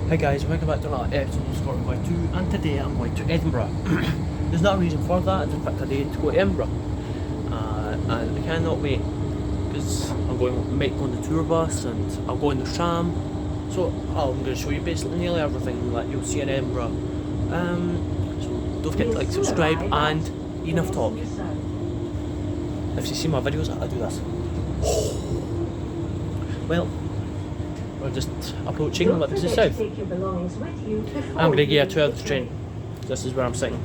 Hi guys, welcome back to another episode of Scotland Going To, and today I'm going to Edinburgh. There's no reason for that, I just picked a day to go to Edinburgh. And I cannot wait, because I'm going on the tour bus and I'll go in the tram. So I'm going to show you basically nearly everything that you'll see in Edinburgh. So don't forget to like, subscribe, and enough talk. If you see my videos, I do this. Well, we're just approaching Liberty South. I'm going to get a tour of the train. This is where I'm sitting.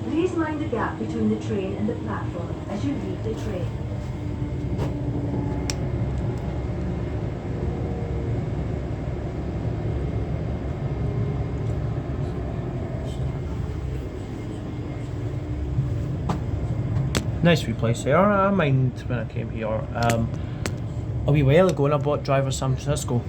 Please mind the gap between the train and the platform as you leave the train. Nice wee place here. I mind when I came here. A wee while ago, and I bought Driver San Francisco.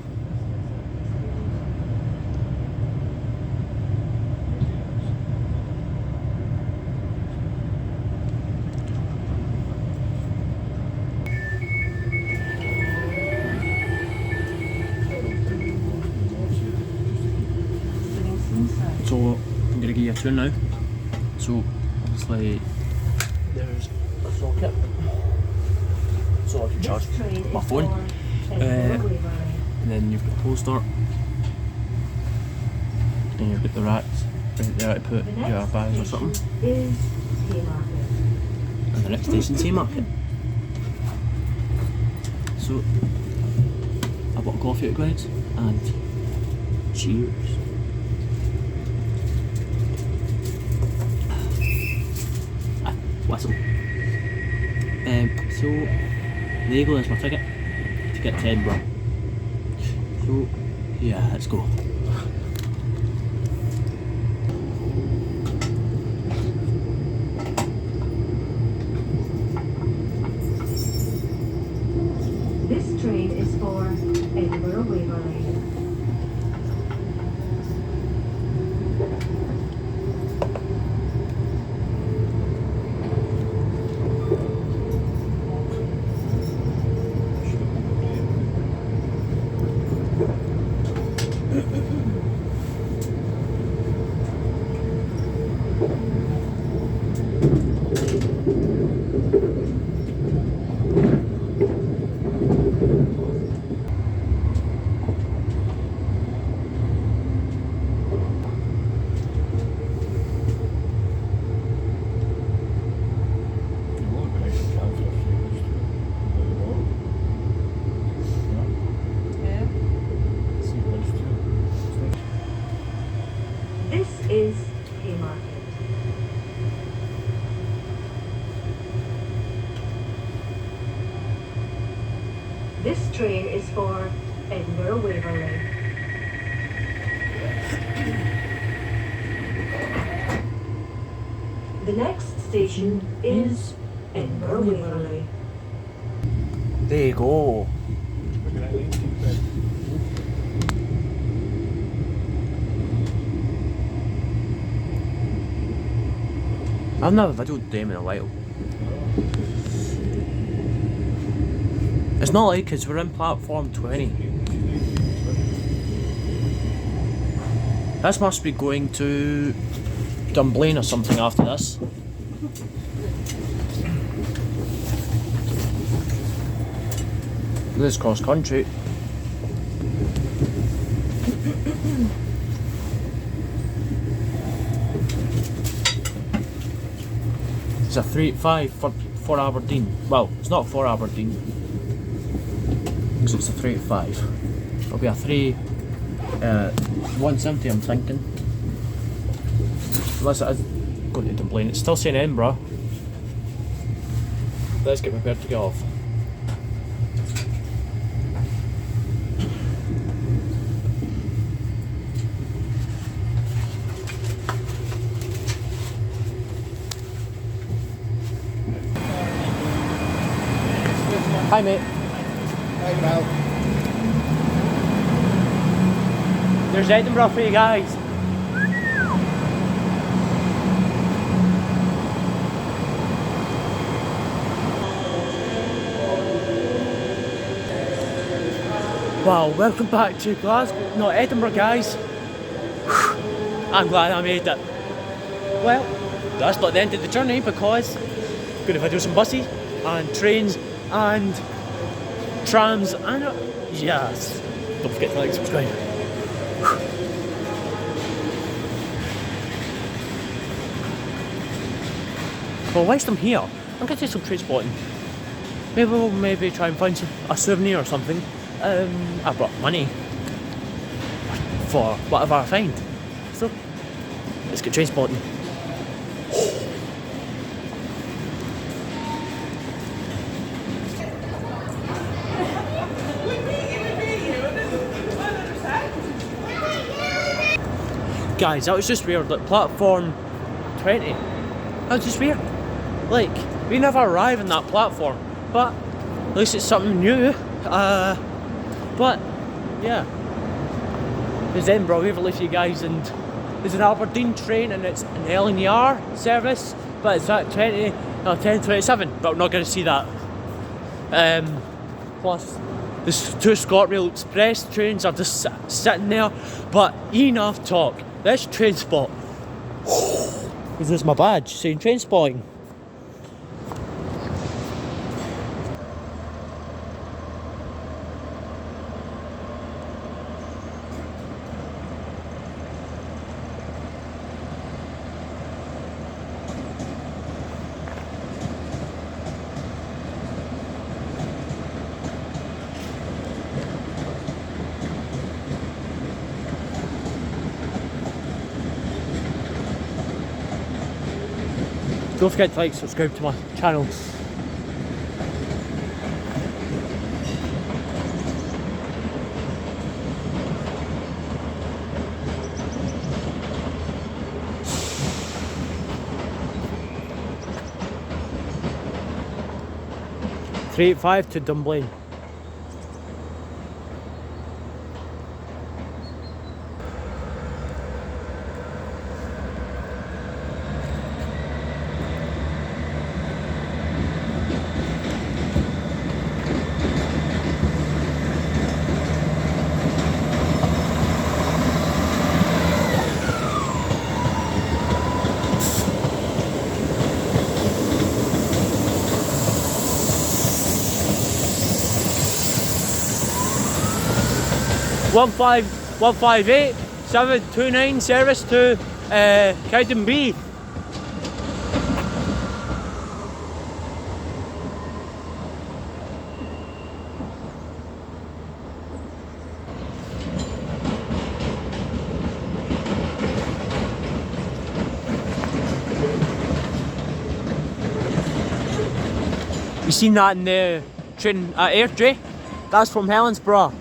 So I'm gonna give you a tour now. So obviously there's a socket, so I can charge my phone. And then you've got a poster, and you've got the racks right there to put your bags or something. And the next station's Haymarket. So I bought a coffee at Greg's, and cheers. Whistle. So there you go, there's my ticket to get to Edinburgh. So yeah, let's go. This train is for Edinburgh Waverley. This is Haymarket. This train is for Edinburgh Waverley. The next station is Edinburgh Waverley. There you go. I've never videoed them in a while. It's not like us, we're in platform 20. This must be going to Dunblane or something after this. This is cross country. It's a 385 for Aberdeen. Well, it's not for Aberdeen, because it's a 385. It'll be a 170, I'm thinking. Unless it is going to Dunblane. It's still saying Edinburgh. Let's get prepared to get off. Hi mate. Hey pal. There's Edinburgh for you guys. Wow, welcome back to Glasgow, no, Edinburgh, guys. I'm glad I made it. Well, that's not the end of the journey because I'm gonna do some buses and trains and trams and yes. Don't forget to like, subscribe. Well, whilst I'm here, I'm gonna do some train spotting. Maybe we'll try and find a souvenir or something. I brought money for whatever I find. So, let's get train spotting. Guys, that was just weird. Like, platform 20. That was just weird. Like, we never arrive in that platform. But, at least it's something new. But, yeah. There's Edinburgh Waverley for you guys, and there's an Aberdeen train, and it's an LNER service, but it's at 10:27, but we're not going to see that. Plus, there's 2 ScotRail Express trains are just sitting there, but enough talk. Let's train spot. This is my badge saying train spotting. Don't forget to like, subscribe to my channel. (385) to Dunblane. One five eight 729 service to Edinburgh B. You seen that in the train at Airdrie? That's from Helensburgh.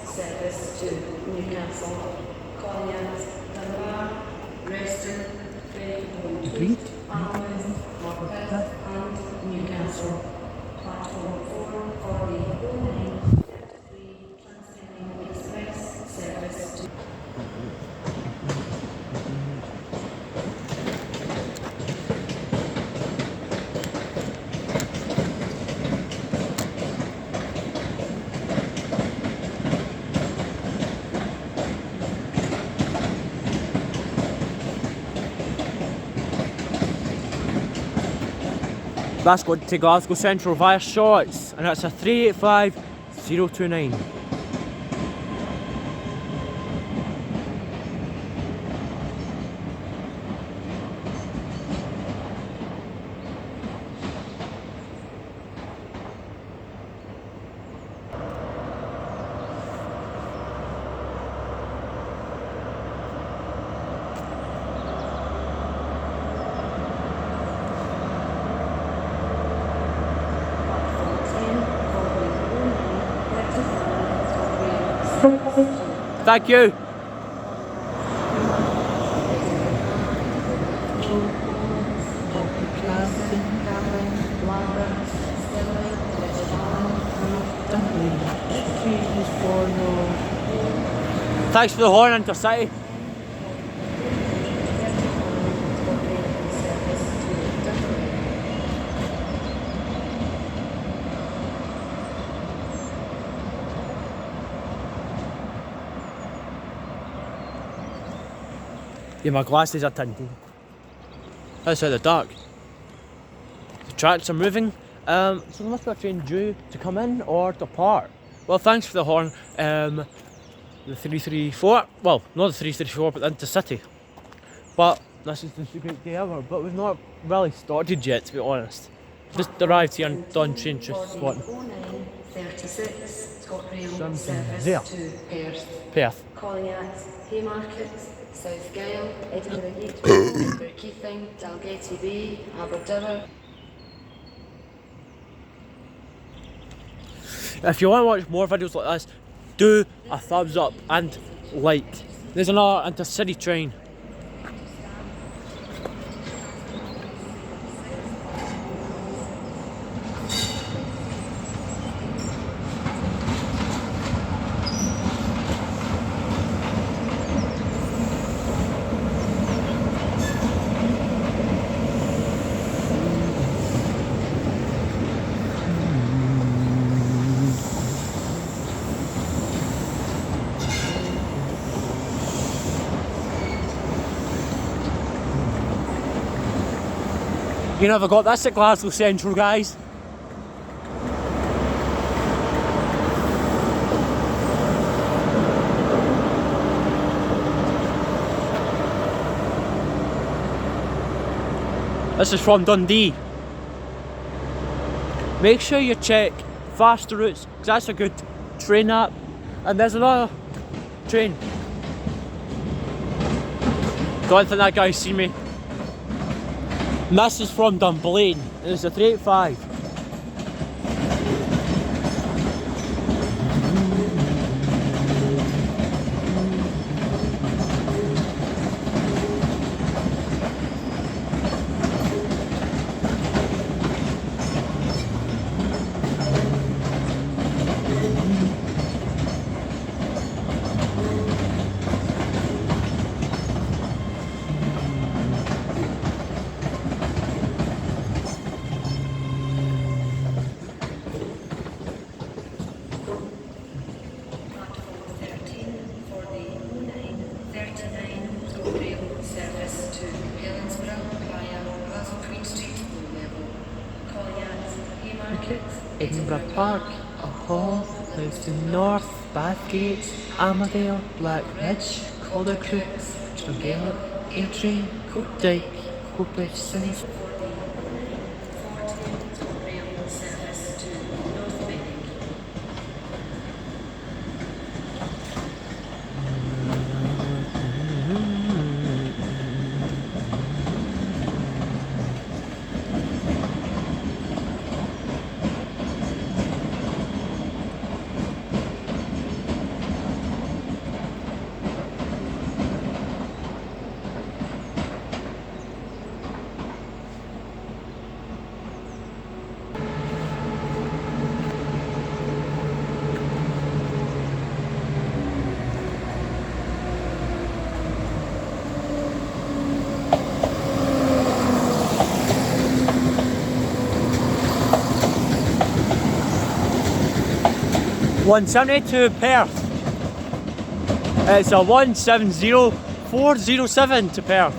Service to Newcastle, Collins, Dunbar, Reston, Tweed, Almond, Morpeth and Newcastle. Platform 4 for the 0933 Transcending Express service to Glasgow to Glasgow Central via Shorts, and that's a 385029. Thank you. Thanks for the horn, Intercity. Yeah, my glasses are tinted. That's out the dark. The tracks are moving. So there must be a train due to come in or depart. Well, thanks for the horn. The 334. Well, not the 334, but the Intercity. But this is the great day ever. But we've not really started yet, to be honest. Just arrived here and done train to Scotland. 09:36 ScotRail service there. to Perth. Perth. Calling at Haymarket, South Gyle, Edinburgh I, Edinburgh Keithing, Dalgety Bay, Aberdeen. If you want to watch more videos like this, do a thumbs up and like. There's another Intercity train. You never got this at Glasgow Central, guys. This is from Dundee. Make sure you check faster routes, because that's a good train app. And there's another train. Don't think that guy's seen me. And this is from Dunblane, and it's a 385. Edinburgh Park, Hall, Lewiston North, Bathgate, Armadale, Blackridge, Caldercrook, Strongale, Airdrie, Coatdyke, Coatbridge South. (170) to Perth. It's a 170407 to Perth.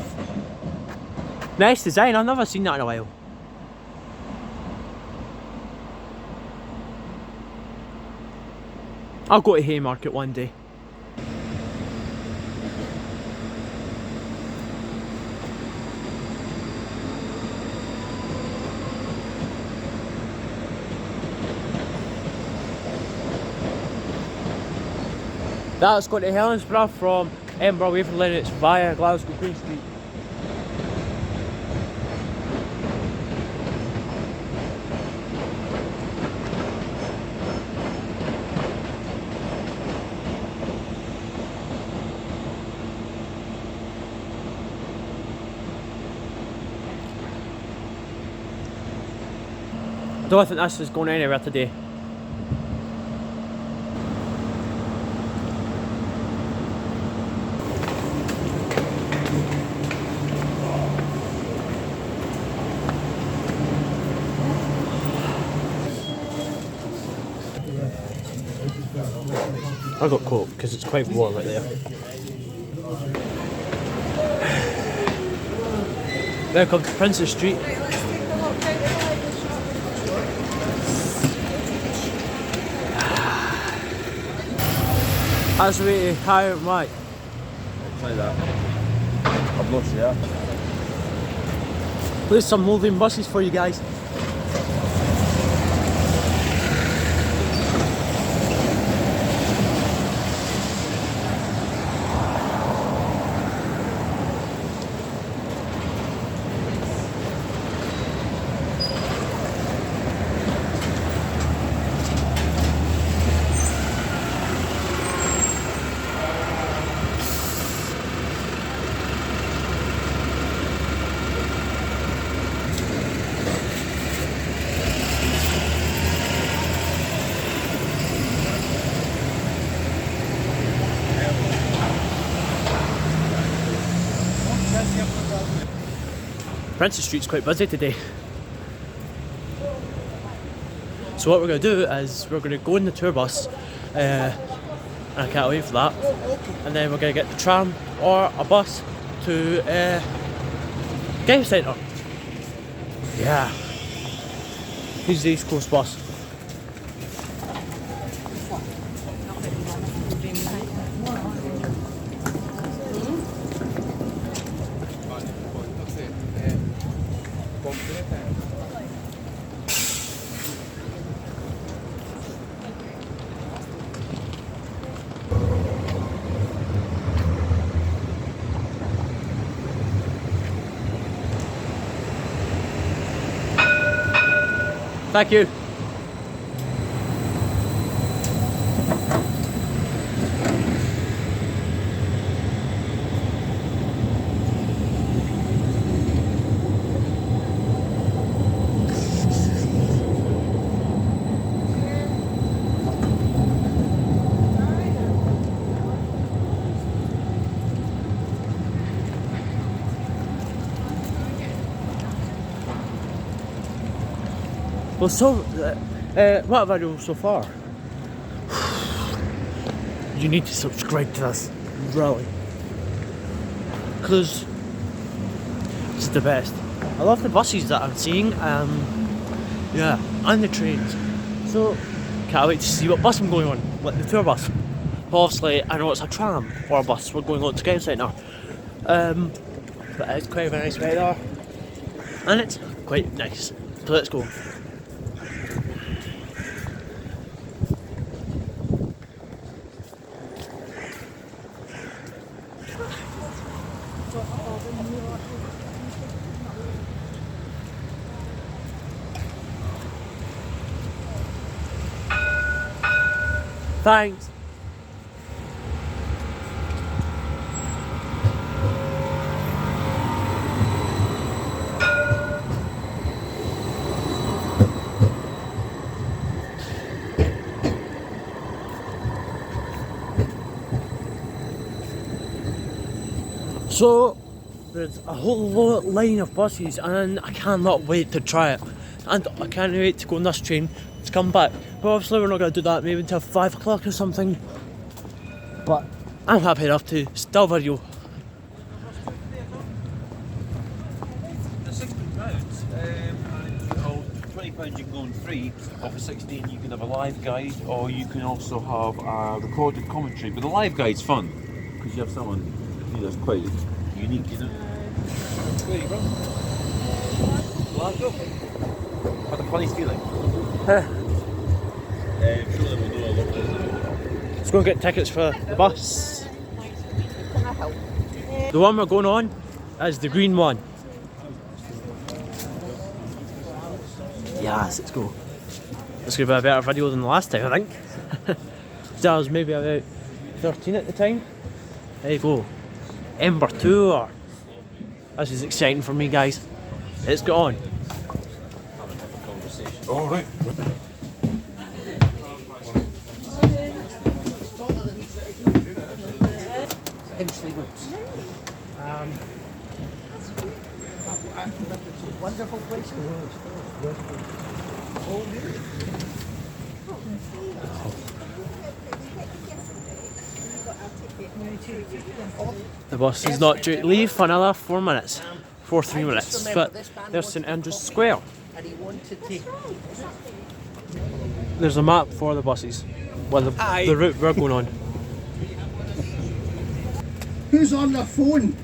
Nice design, I've never seen that in a while. I'll go to Haymarket one day. That's going to Helensburgh from Edinburgh Waverley, it's via Glasgow Queen Street. I don't think this is going anywhere today. I got Coke because it's quite warm right there. Welcome to Princess Street. That's the way to hire Mike. Like that. I'm not sure. There's some moving buses for you guys. Princess Street's quite busy today. So what we're going to do is we're going to go in the tour bus, and I can't wait for that, and then we're going to get the tram or a bus to Game Centre. Yeah. Here's the East Coast bus. Thank you. Well, so, what have I done so far? You need to subscribe to this, really. Because it's the best. I love the buses that I'm seeing, yeah, and the trains. So, can't wait to see what bus I'm going on, like the tour bus. Obviously, I know it's a tram or a bus, we're going on to Game Centre. But it's quite a nice weather, and it's quite nice. So let's go. Thanks. So there's a whole line of buses and I cannot wait to try it, and I can't wait to go on this train to come back. But obviously we're not going to do that maybe until 5 o'clock or something, but I'm happy enough to still video. The £16, £20 you can go on free, or for 16 you can have a live guide, or you can also have a recorded commentary. But the live guide's fun because you have someone, you know, that's quite unique, you know. Where are you from? Glasgow. Had a funny feeling. Sure that we'll do a lot of. Let's go and get tickets for the bus. The one we're going on is the green one. Yes, let's go. This is going to be a better video than the last time, I think. That was maybe about 13 at the time. There you go. Edinburgh II. This is exciting for me, guys. Let's go on. All right. Wonderful place. Oh, really? The bus is not due to leave for another 4 minutes. 3 minutes. But there's St Andrew's Square. There's a map for the buses. Well, the route we're going on. Who's on the phone?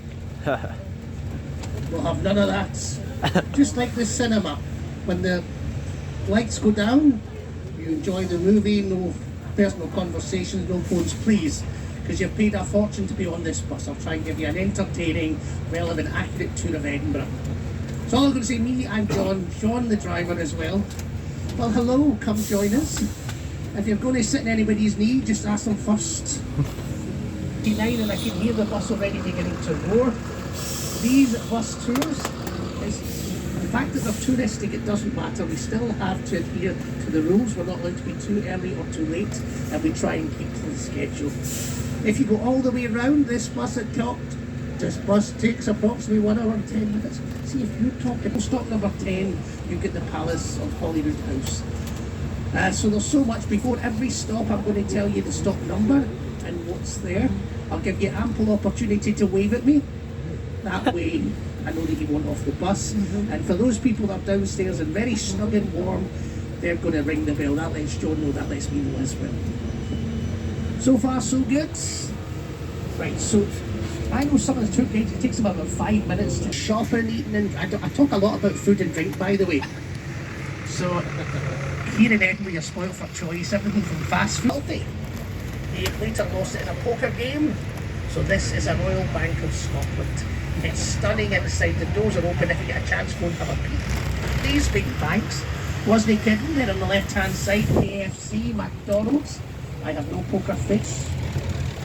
We'll have none of that. Just like the cinema. When the lights go down, you enjoy the movie, no personal conversations, no phones, please. Because you've paid a fortune to be on this bus. I'll try and give you an entertaining, relevant, accurate tour of Edinburgh. So all I'm going to say, me, I'm John. Sean, the driver as well. Well, hello, come join us. If you're going to sit in anybody's knee, just ask them first. 9 and I can hear the bus already beginning to roar. These bus tours, the fact that they're touristic, it doesn't matter. We still have to adhere to the rules. We're not allowed to be too early or too late, and we try and keep to the schedule. If you go all the way around this bus at top, this bus takes approximately 1 hour and 10 minutes. See, if you're talking, stop number 10, you get the Palace of Holyrood House. So there's so much. Before every stop, I'm going to tell you the stop number and what's there. I'll give you ample opportunity to wave at me. That way, I know that you want off the bus. And for those people that are downstairs and very snug and warm, they're going to ring the bell. That lets John know, that lets me know as well. So far, so good. Right, so I know some of the tour guides, it takes about 5 minutes to shop and eat. And I talk a lot about food and drink, by the way. So here in Edinburgh, you're spoiled for choice. Everything from fast food. Healthy. He later lost it in a poker game. So this is a Royal Bank of Scotland. It's stunning inside. The doors are open. If you get a chance, go and have a peek. These big banks, wasn't he kidding? They're on the left-hand side. KFC, McDonald's. I have no poker face.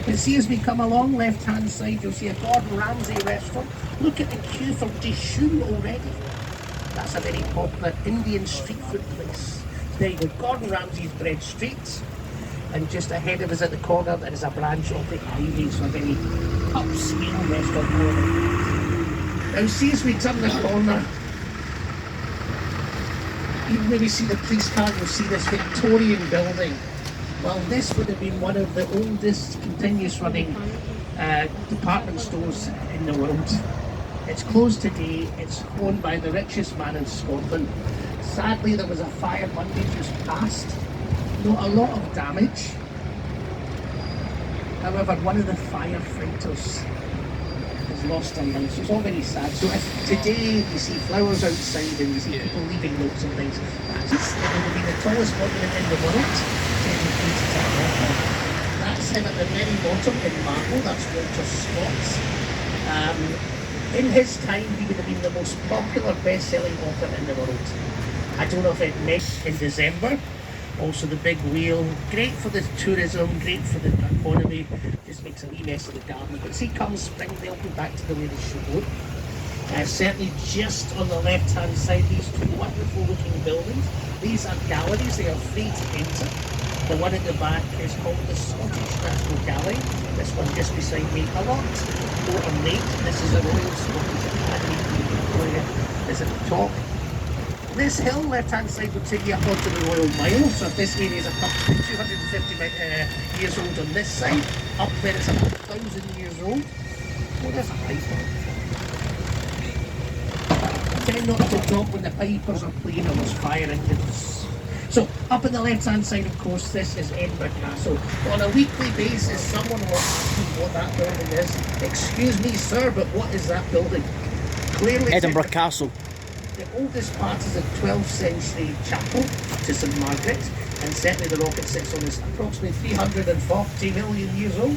But see, as we come along, left-hand side, you'll see a Gordon Ramsay restaurant. Look at the queue for Dishoom already. That's a very popular Indian street food place. There you go, Gordon Ramsay's Bread Street. And just ahead of us at the corner, there is a branch of the Ivy, so a very upscale restaurant. Now see, as we turn the corner, even when we see the police car, you'll see this Victorian building. Well, this would have been one of the oldest continuous running department stores in the world. It's closed today. It's owned by the richest man in Scotland. Sadly, there was a fire Monday just past. Not a lot of damage. However, one of the firefighters has lost a limb, so it's all very sad. So if today you see flowers outside and you see people leaving notes and things, it would be the tallest monument in the world. That's him at the very bottom in marble. That's Walter Scott. In his time, he would have been the most popular best-selling author in the world. I don't know if it met in December. Also the big wheel, great for the tourism, great for the economy, just makes a wee mess of the garden. But see, come spring, they'll be back to the way they should look. Certainly just on the left-hand side, these two wonderful looking buildings. These are galleries, they are free to enter. The one at the back is called the Scottish National Gallery. This one just beside me, a lot more ornate. This is a Royal Scottish Academy Victoria. Is at the top. This hill, left-hand side, will take you up onto the Royal Mile. So if this area is approximately 250 years old on this side, up there it's about 1,000 years old. Oh, there's a piper. Tend not to drop when the pipers are playing or there's fire engines. So up on the left-hand side, of course, this is Edinburgh Castle. On a weekly basis, someone will ask me what that building is. Excuse me, sir, but what is that building? Clearly, Edinburgh Castle. The oldest part is a 12th century chapel to St Margaret, and certainly the rocket sits on this approximately 340 million years old.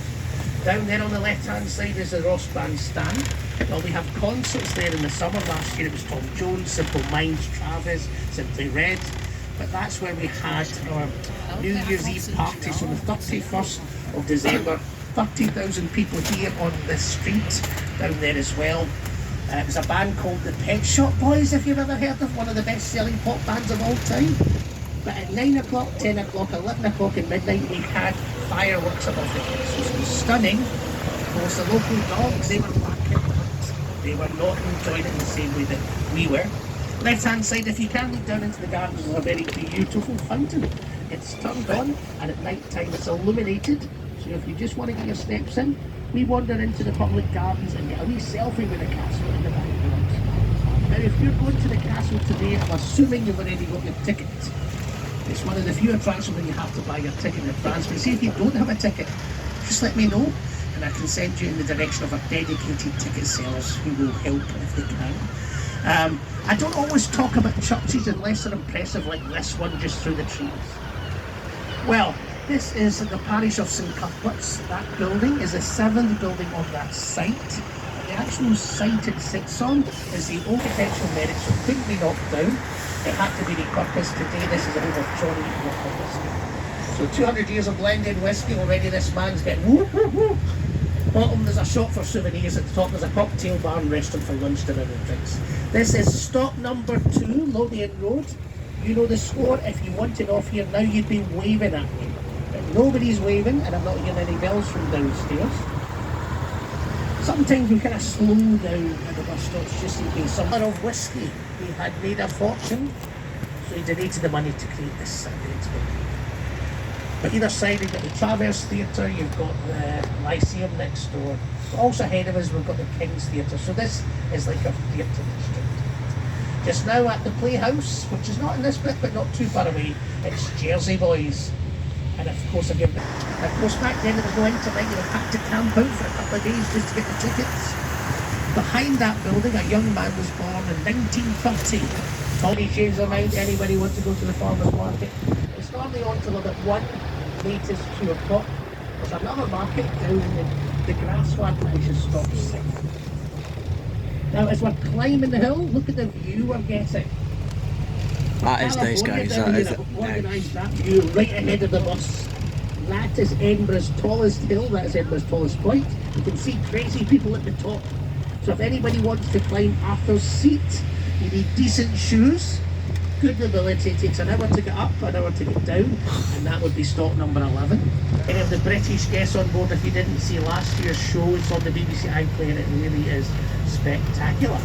Down there on the left-hand side is the Ross Bandstand. Well, we have concerts there in the summer. Last year it was Tom Jones, Simple Minds, Travis, Simply Red. But that's where we had our New Year's Eve party, so the 31st of December. 30,000 people here on this street, down there as well. It was a band called the Pet Shop Boys, if you've ever heard of, one of the best-selling pop bands of all time. But at 9 o'clock, 10 o'clock, 11 o'clock and midnight, we had fireworks above the castle. So it was stunning. Of course, the local dogs, they were back in the hunt. They were not enjoying it in the same way that we were. Left-hand side, if you can look down into the garden, there's a very beautiful fountain. It's turned on, and at night time it's illuminated. So if you just want to get your steps in, we wander into the public gardens and get a wee selfie with the castle in the background. Now if you're going to the castle today, I'm assuming you've already got your ticket. It's one of the few attractions where you have to buy your ticket in advance. But see, if you don't have a ticket, just let me know and I can send you in the direction of our dedicated ticket sellers who will help if they can. I don't always talk about churches unless they're impressive like this one just through the trees. Well, this is the parish of St Cuthbert's. That building is the 7th building on that site. The actual site it sits on is the architectural merit, so it couldn't be knocked down. It had to be repurposed. Today this is a home of Johnny Walker whiskey. So 200 years of blended whiskey already. This man's getting whoop whoop whoop. Bottom there's a shop for souvenirs, at the top there's a cocktail bar and restaurant for lunch, dinner and drinks. This is stop number 2, Lothian Road. You know the score. If you wanted off here now you'd be waving at me. But nobody's waving and I'm not hearing any bells from downstairs. Sometimes we kind of slow down at the bus stops just in case someone of whiskey. He had made a fortune, so he donated the money to create this great building. But either side you've got the Traverse Theatre, you've got the Lyceum next door. But also ahead of us we've got the King's Theatre, so this is like a theatre district. Just now at the Playhouse, which is not in this bit but not too far away, it's Jersey Boys. And of course back then there was no internet, you had to camp out for a couple of days just to get the tickets. Behind that building a young man was born in 1930. Tommy changed their mind, anybody wants to go to the farmer's market. It's normally on till about 1, latest 2 o'clock. There's another market down in the grassland which is stopped south. Now as we're climbing the hill, look at the view we're getting. That is nice, guys. That is organised that view right ahead of the bus. That is Edinburgh's tallest hill, that is Edinburgh's tallest point. You can see crazy people at the top. So if anybody wants to climb Arthur's Seat, you need decent shoes, good mobility. It takes an hour to get up, an hour to get down, and that would be stop number 11. Any of the British guests on board, if you didn't see last year's show, it's on the BBC iPlayer and it really is spectacular.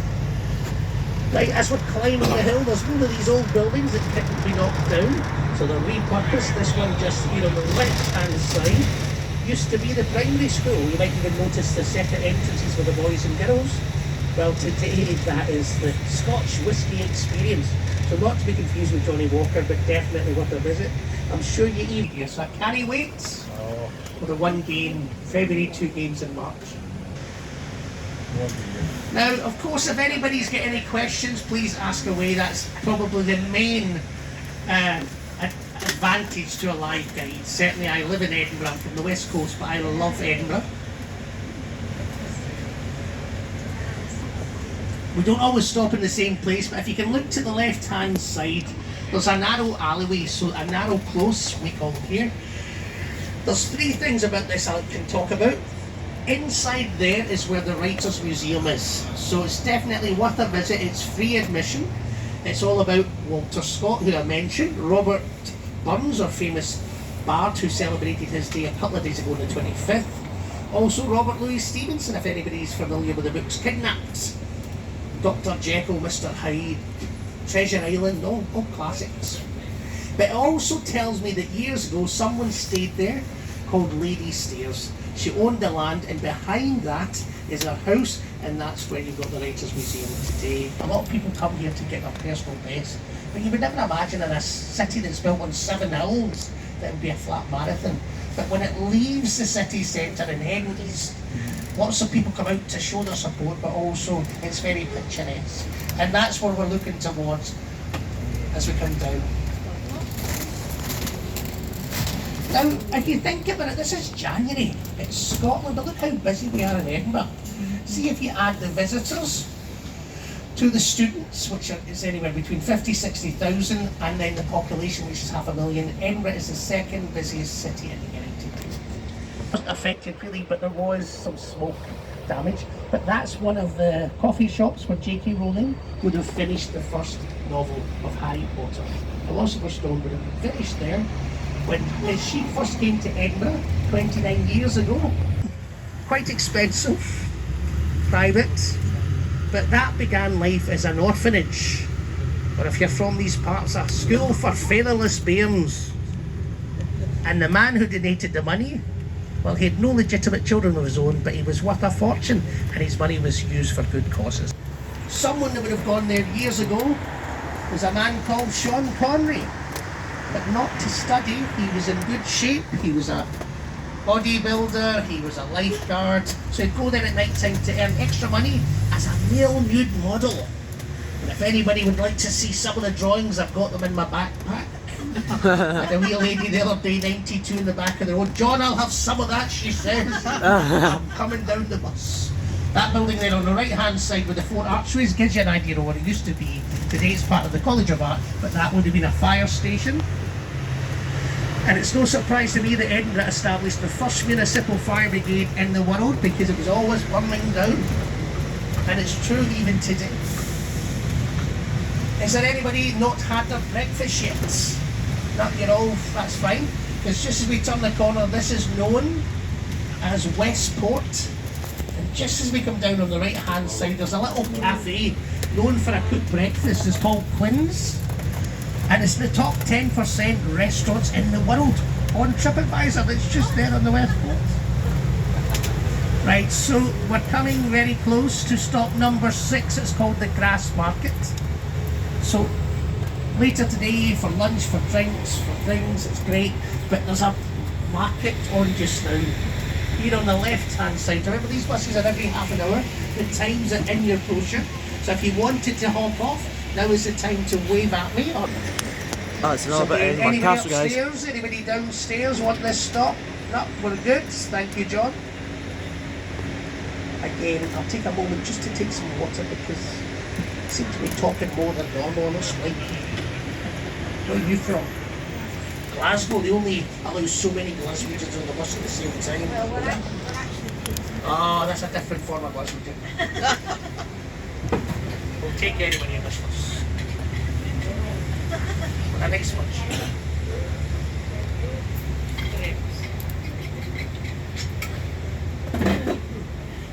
Right, as we're climbing the hill, there's one of these old buildings that couldn't be knocked down, so they're repurposed. This one just here on the left-hand side used to be the primary school. You might even notice the separate entrances for the boys and girls. Well, today that is the Scotch Whisky Experience. So not to be confused with Johnny Walker, but definitely worth a visit. I'm sure you eat here, so I can't wait for the 1 game, February, 2 games in March. Now, of course, if anybody's got any questions, please ask away. That's probably the main advantage to a live guide. Certainly, I live in Edinburgh. I'm from the West Coast, but I love Edinburgh. We don't always stop in the same place, but if you can look to the left-hand side, there's a narrow alleyway, so a narrow close, we call it here. There's 3 things about this I can talk about. Inside there is where the Writers' Museum is, so it's definitely worth a visit. It's free admission. It's all about Walter Scott, who I mentioned, Robert Burns, our famous bard who celebrated his day a couple of days ago on the 25th. Also Robert Louis Stevenson, if anybody's familiar with the books Kidnapped, Dr. Jekyll, Mr. Hyde, Treasure Island, all classics. But it also tells me that years ago someone stayed there called Lady Stairs. She owned the land, and behind that is her house, and that's where you've got the Writers' Museum today. A lot of people come here to get their personal best, but you would never imagine in a city that's built on 7 hills that it would be a flat marathon. But when it leaves the city centre and heading east, lots of people come out to show their support, but also it's very picturesque. And that's where we're looking towards as we come down. Now, if you think about it, this is January. It's Scotland, but look how busy we are in Edinburgh. See if you add the visitors to the students, which is anywhere between 50,000-60,000, and then the population, which is 500,000. Edinburgh is the 2nd busiest city in the United Kingdom. It wasn't affected really, but there was some smoke damage. But that's one of the coffee shops where J.K. Rowling would have finished the first novel of Harry Potter. Philosopher's Stone would have been finished there when she first came to Edinburgh 29 years ago. Quite expensive, private, but that began life as an orphanage, or if you're from these parts, a school for fatherless bairns. And the man who donated the money Well, he had no legitimate children of his own, but he was worth a fortune, and his money was used for good causes. Someone that would have gone there years ago was a man called Sean Connery, but not to study. He was in good shape. He was a bodybuilder, he was a lifeguard, so he'd go there at night time to earn extra money as a male nude model. And if anybody would like to see some of the drawings, I've got them in my backpack. And a wee lady the other day, 92, in the back of the road. John, I'll have some of that, she says. I'm coming down the bus. That building there on the right hand side with the 4 archways gives you an idea of what it used to be. Today it's part of the College of Art, but that would have been a fire station. And it's no surprise to me that Edinburgh established the first municipal fire brigade in the world, because it was always burning down. And it's true even today. Is there anybody not had their breakfast yet? Not, you know, that's fine. Because just as we turn the corner, this is known as Westport. And just as we come down on the right hand side, there's a little cafe known for a quick breakfast. It's called Quinn's. And it's the top 10% restaurants in the world on TripAdvisor. It's just there on the Westport. Right, so we're coming very close to stop number 6. It's called the Grass Market. So later today, for lunch, for drinks, for things, it's great. But there's a market on just now. Here on the left-hand side. Remember, these buses are every half an hour. The times are in your brochure. So if you wanted to hop off, now is the time to wave at me. That's another bit of Edinburgh anybody Castle, guys. upstairs? Anybody downstairs want this stop? No, we're good. Thank you, John. Again, I'll take a moment just to take some water because I seem to be talking more than normal, honestly. Where are you from? Glasgow. They only allow so many Glaswegians on the bus at the same time. Oh, that's a different form of Glaswegian. We'll take anybody in this bus. The next one.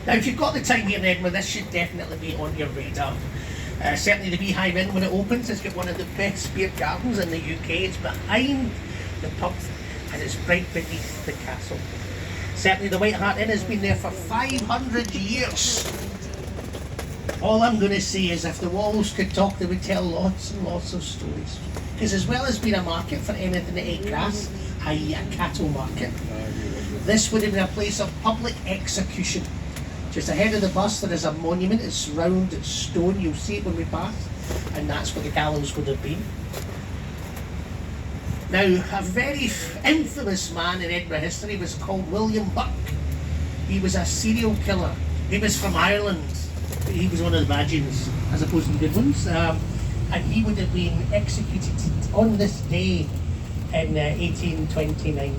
Now, if you've got the time here in Edinburgh, this should definitely be on your radar. Certainly the Beehive Inn, when it opens, it's got one of the best beer gardens in the UK. It's behind the pub and it's right beneath the castle. Certainly the White Hart Inn has been there for 500 years. All I'm going to say is if the walls could talk, they would tell lots and lots of stories. Because as well as being a market for anything that ate grass, i.e. a cattle market, this would have been a place of public execution. Just ahead of the bus there is a monument. It's round, it's stone, you'll see it when we pass, and that's where the gallows would have been. Now, a very infamous man in Edinburgh history was called William Burke. He was a serial killer. He was from Ireland. He was one of the bad ones, as opposed to the good ones. And he would have been executed on this day in 1829.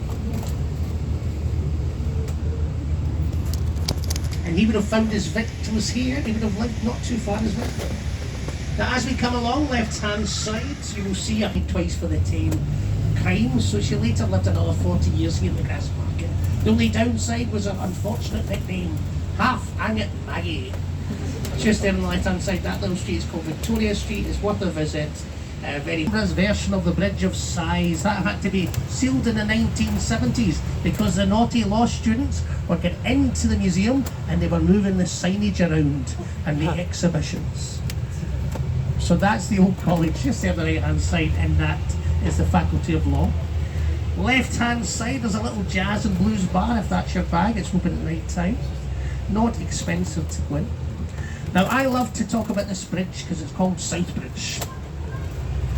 And he would have found his victims here. He would have lived not too far as well. Now, as we come along, left-hand side, you will see I think twice for the same crime. So she later lived another 40 years here in the Grass Market. The only downside was an unfortunate nickname, Half Hang It Maggie. Just there on the left-hand side, that little street is called Victoria Street. It's worth a visit. This version of the Bridge of Sighs, that had to be sealed in the 1970s because the naughty law students were getting into the museum and they were moving the signage around and the exhibitions. So that's the old college, just there on the right-hand side, and that is the Faculty of Law. Left-hand side, there's a little jazz and blues bar, if that's your bag. It's open at night time. Not expensive to go in. Now, I love to talk about this bridge because it's called South Bridge.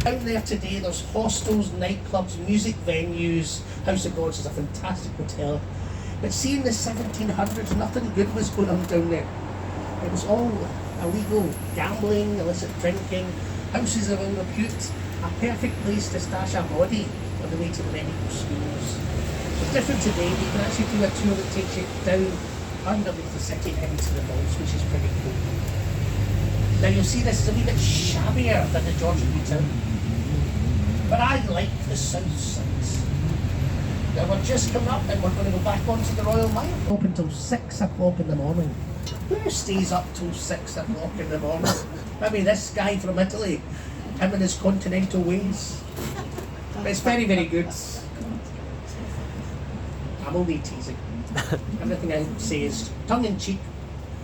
Out there today, there's hostels, nightclubs, music venues. House of Gods is a fantastic hotel. But see, in the 1700s, nothing good was going on down there. It was all illegal gambling, illicit drinking, houses of ill repute, a perfect place to stash a body on the way to the medical schools. It's different today. You can actually do a tour that takes you down underneath the city into the vaults, which is pretty cool. Now you'll see this is a wee bit shabbier than the George Town, but I like the south sides. Now we're just coming up and we're going to go back onto the Royal Mile. Open till 6 o'clock in the morning. Who stays up till 6 o'clock in the morning? Maybe this guy from Italy, him and his continental ways. But it's very, very good. I'm only teasing. Everything I say is tongue-in-cheek.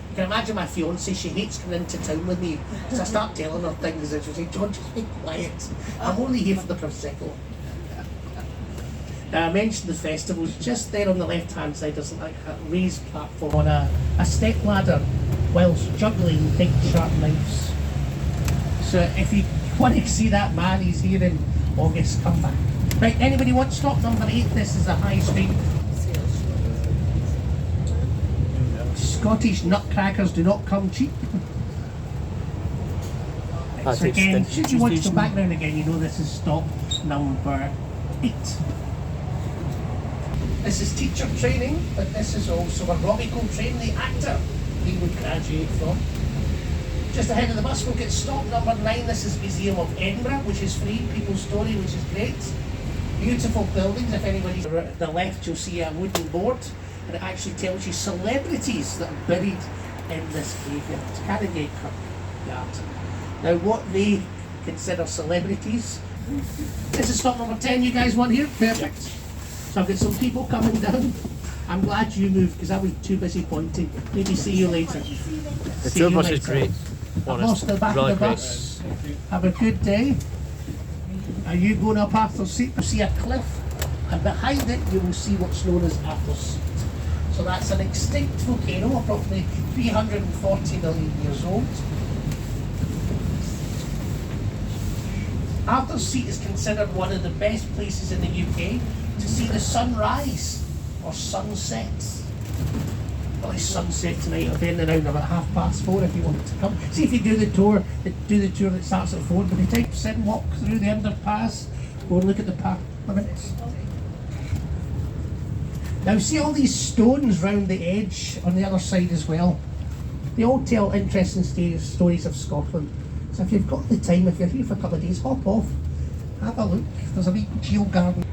You can imagine my fiance, she hates coming into town with me. So I start telling her things and she'll say, John, just be quiet. I'm only here for the Prosecco. Now I mentioned the festivals. Just there on the left-hand side, there's like a raised platform on a step ladder whilst juggling big sharp knives. So if you want to see that man, he's here in August, come back. Right, anybody want stop number 8? This is the High Street. Scottish nutcrackers do not come cheap. So again, should you watch the background again, you know this is stop number 8. This is teacher training, but this is also where Robbie Coltrane, the actor, he would graduate from. Just ahead of the bus, we'll get stop number 9. This is Museum of Edinburgh, which is free, People's Story, which is great. Beautiful buildings. If anybody's at the left, you'll see a wooden board, and it actually tells you celebrities that are buried in this graveyard. It's Carrigate Kirkyard. Now, what they consider celebrities. This is stop number 10. You guys want here? Perfect. So I've got some people coming down. I'm glad you moved because I was too busy pointing. Maybe see you later. The tour bus is great. I've lost the back really of the bus. Have a good day. Are you going up Arthur's Seat? You see a cliff, and behind it you will see what's known as Arthur's Seat. So that's an extinct volcano, approximately 340 million years old. Arthur's Seat is considered one of the best places in the UK to see the sunrise or sunset. Well, it's sunset tonight. I'll be in and around about 4:30 if you want to come. See if you do the tour that starts at 4, but you take sit and walk through the underpass, go and look at the parliament. Now see all these stones round the edge on the other side as well. They all tell interesting stories of Scotland. So if you've got the time, if you're here for a couple of days, hop off, have a look. There's a wee geo garden.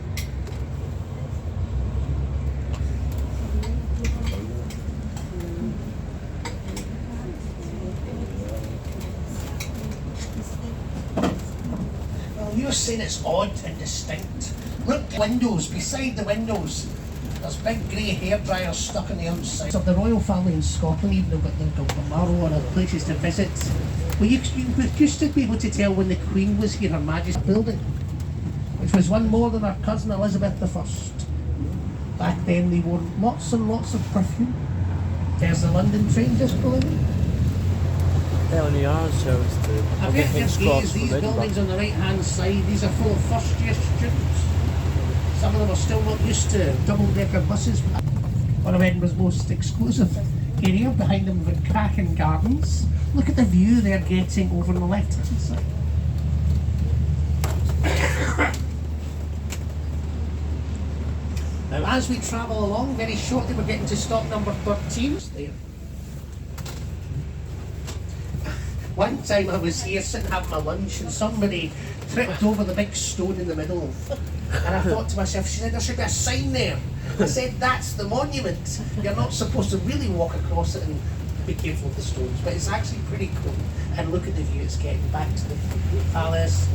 Well, you're saying it's odd and distinct. Look, windows, beside the windows, there's big grey hairdryers stuck on the outside. Of the royal family in Scotland, even though they've got Balmoral and other places to visit. Well, you used to be able to tell when the Queen was here, Her Majesty's building, which was one more than her cousin Elizabeth I. Back then they wore lots and lots of perfume. There's the London train just below me. LNER service to I bet these buildings on the right hand side, these are full of first year students. Some of them are still not used to double-decker buses. One of Edinburgh's most exclusive area. Behind them we've got Kraken Gardens. Look at the view they're getting over on the left-hand side. Now as we travel along, very shortly we're getting to stop number 13. There. One time I was here sitting having my lunch and somebody tripped over the big stone in the middle. And I thought to myself, she said, there should be a sign there. I said, that's the monument. You're not supposed to really walk across it and be careful of the stones. But it's actually pretty cool. And look at the view it's getting. Back to the palace.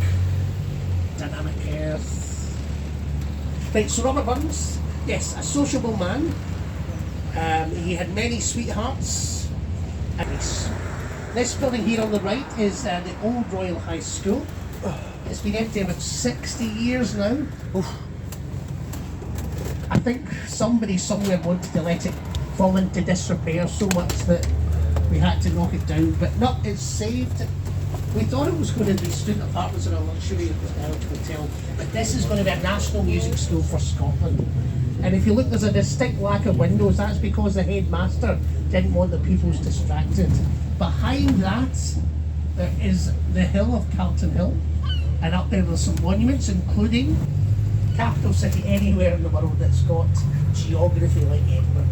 Dynamic earth. Right, so Robert Burns, yes, a sociable man. He had many sweethearts. And this building here on the right is the Old Royal High School. It's been empty about 60 years now. Oof. I think somebody somewhere wanted to let it fall into disrepair so much that we had to knock it down. But no, it's saved. We thought it was going to be student apartments and a luxury hotel, but this is going to be a national music school for Scotland. And if you look, there's a distinct lack of windows. That's because the headmaster didn't want the pupils distracted. Behind that, there is the hill of Carlton Hill. And up there there's some monuments, including capital city anywhere in the world that's got geography like Edinburgh.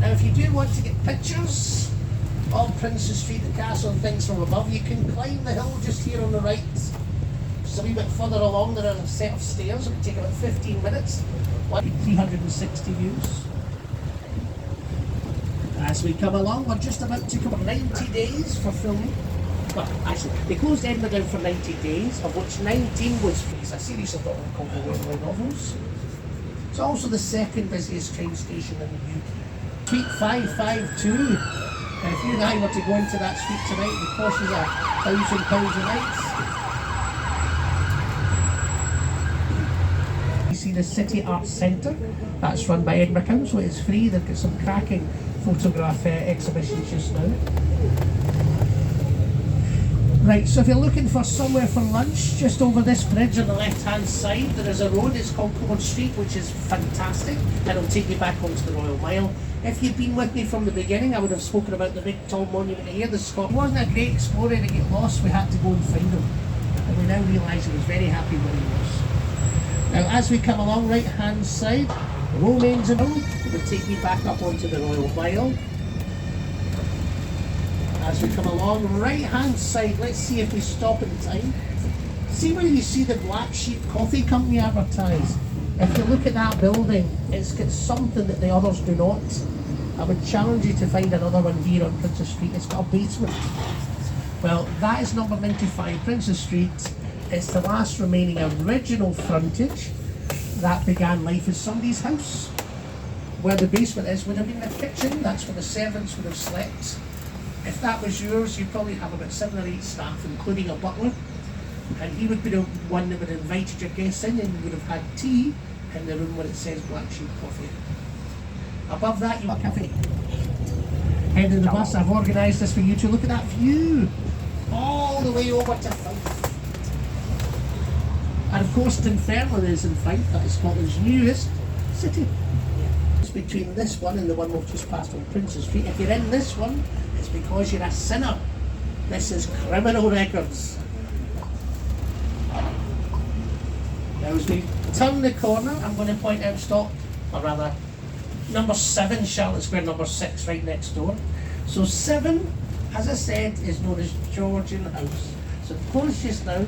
Now if you do want to get pictures of Princes Street, the castle and things from above, you can climb the hill just here on the right. Just a wee bit further along there are a set of stairs. It would take about 15 minutes. 360 views. As we come along, we're just about to cover 90 days for filming. Well, actually, they closed Edinburgh down for 90 days, of which 19 was free. It's a series of what we call the railway novels. It's also the second busiest train station in the UK. Suite 552. And if you and I were to go into that suite tonight, the cost is £1,000 a night. You see the City Arts Centre, that's run by Edinburgh Council. It's free. They've got some cracking photograph exhibitions just now. Right, so if you're looking for somewhere for lunch, just over this bridge on the left-hand side, there is a road. It's called Port Street, which is fantastic, and it'll take you back onto the Royal Mile. If you'd been with me from the beginning, I would have spoken about the big tall monument here, the Scot. It wasn't a great explorer to get lost. We had to go and find him, and we now realise he was very happy where he was. Now, as we come along, right-hand side, Romains and all, it will take you back up onto the Royal Mile. As we come along, right-hand side, let's see if we stop in time. See where you see the Black Sheep Coffee Company advertised? If you look at that building, it's got something that the others do not. I would challenge you to find another one here on Princess Street. It's got a basement. Well, that is number 95 Princess Street. It's the last remaining original frontage that began life as somebody's house. Where the basement is would have been the kitchen. That's where the servants would have slept. If that was yours, you'd probably have about 7 or 8 staff, including a butler. And he would be the one that would have invited your guests in, and you would have had tea in the room where it says Black Sheep Coffee. Above that, you have a cafe. Head in the bus, I've organised this for you to look at that view. All the way over to Fife. And of course, Dunfermline is in Fife. That is Scotland's newest city. It's between this one and the one we've just passed on Princess Street. If you're in this one, it's because you're a sinner. This is criminal records. Now as we turn the corner, I'm going to point out stop, or rather, number 7, Charlotte Square, number 6, right next door. So 7, as I said, is known as Georgian House. So closed just now,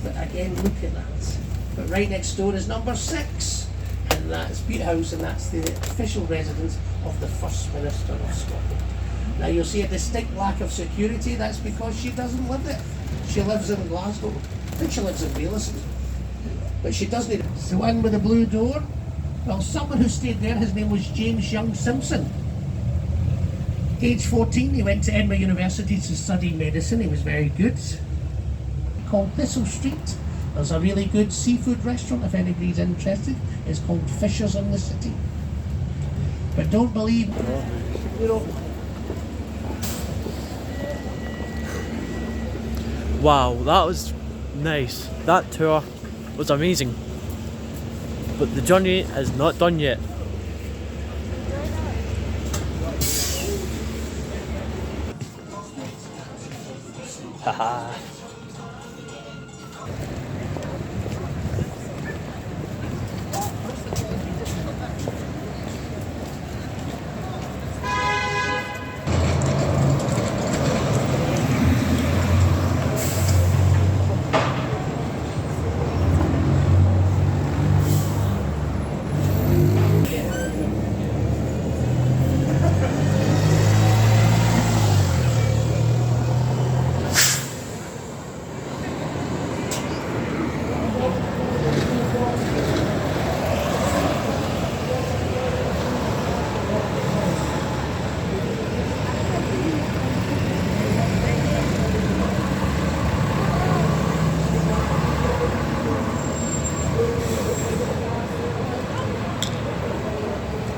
but again, look at that. But right next door is number 6, and that's Bute House, and that's the official residence of the First Minister of Scotland. Now you'll see a distinct lack of security. That's because she doesn't live there. She lives in Glasgow. I think she lives in Wales, but she doesn't. It's the one with the blue door. Well, someone who stayed there, his name was James Young Simpson. Age 14, he went to Edinburgh University to study medicine. He was very good. Called Thistle Street. There's a really good seafood restaurant if anybody's interested. It's called Fisher's in the City. But don't believe, Wow, that was nice. That tour was amazing. But the journey is not done yet. Haha.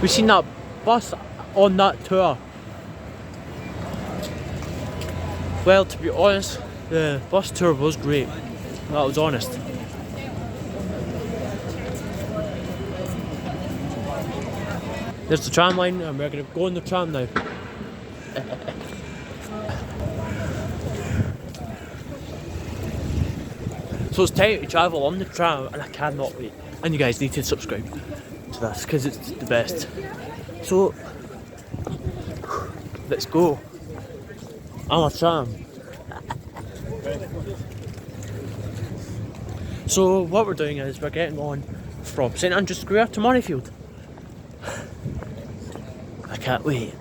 We seen that bus on that tour. Well, to be honest, the bus tour was great. That was honest. There's the tram line, and we're going to go on the tram now. So it's time to travel on the tram, and I cannot wait. And you guys need to subscribe to this because it's the best. So let's go on a tram. So what we're doing is we're getting on from St Andrews Square to Murrayfield. I can't wait.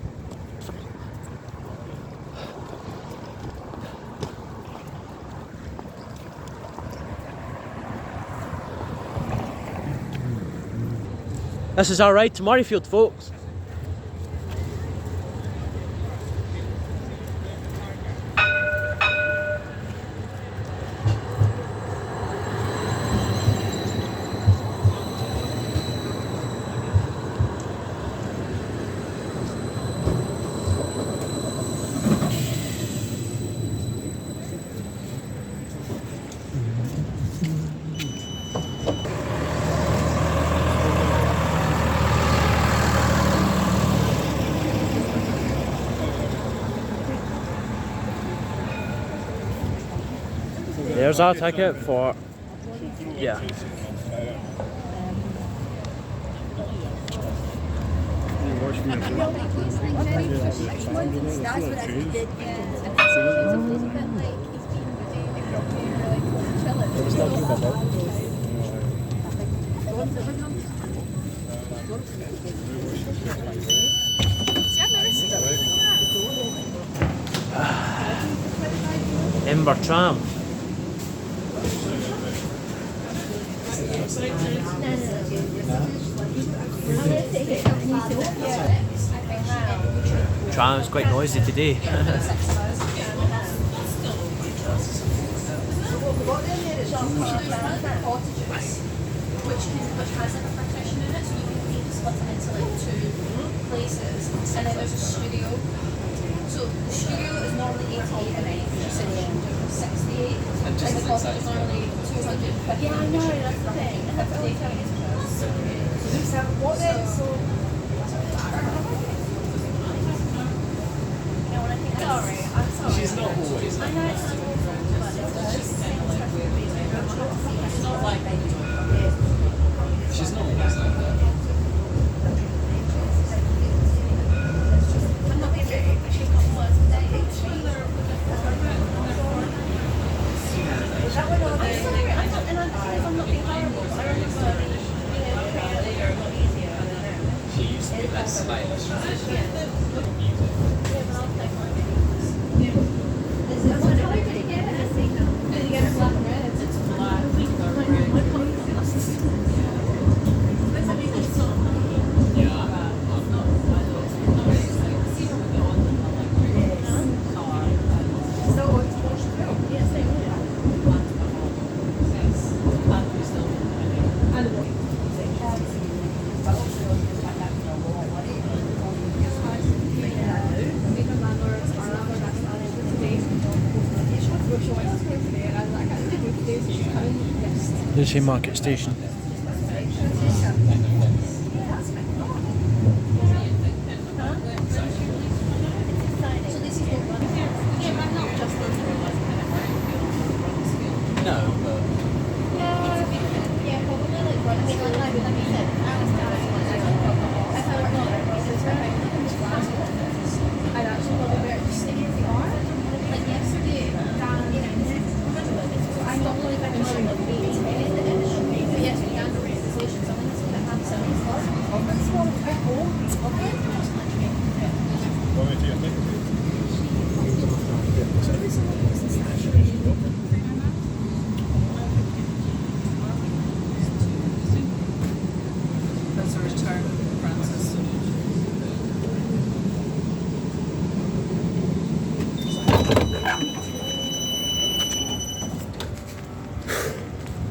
This is our ride to Murrayfield, folks. There's our ticket for, yeah. Edinburgh tram. Tram is quite noisy today. Which has like a partition in it, so you can split it into like two places, and then there's a studio. So the studio is normally 88 a night, which is 68, and the cottage is normally 250. Yeah, I know, that's the thing. And that's the thing. So what then? So sorry, I'm sorry. She's not always. I know it's not always, but it's not like she's not always like that. I'm not being rude, but she's got worse days. Is that what I'm sorry, I'm not being horrible. I remember being a lot easier. I don't know. She used to be less stylish. Yeah, but I'll play my games. How did you get it? Did you get it black and red? It's black. Market Station.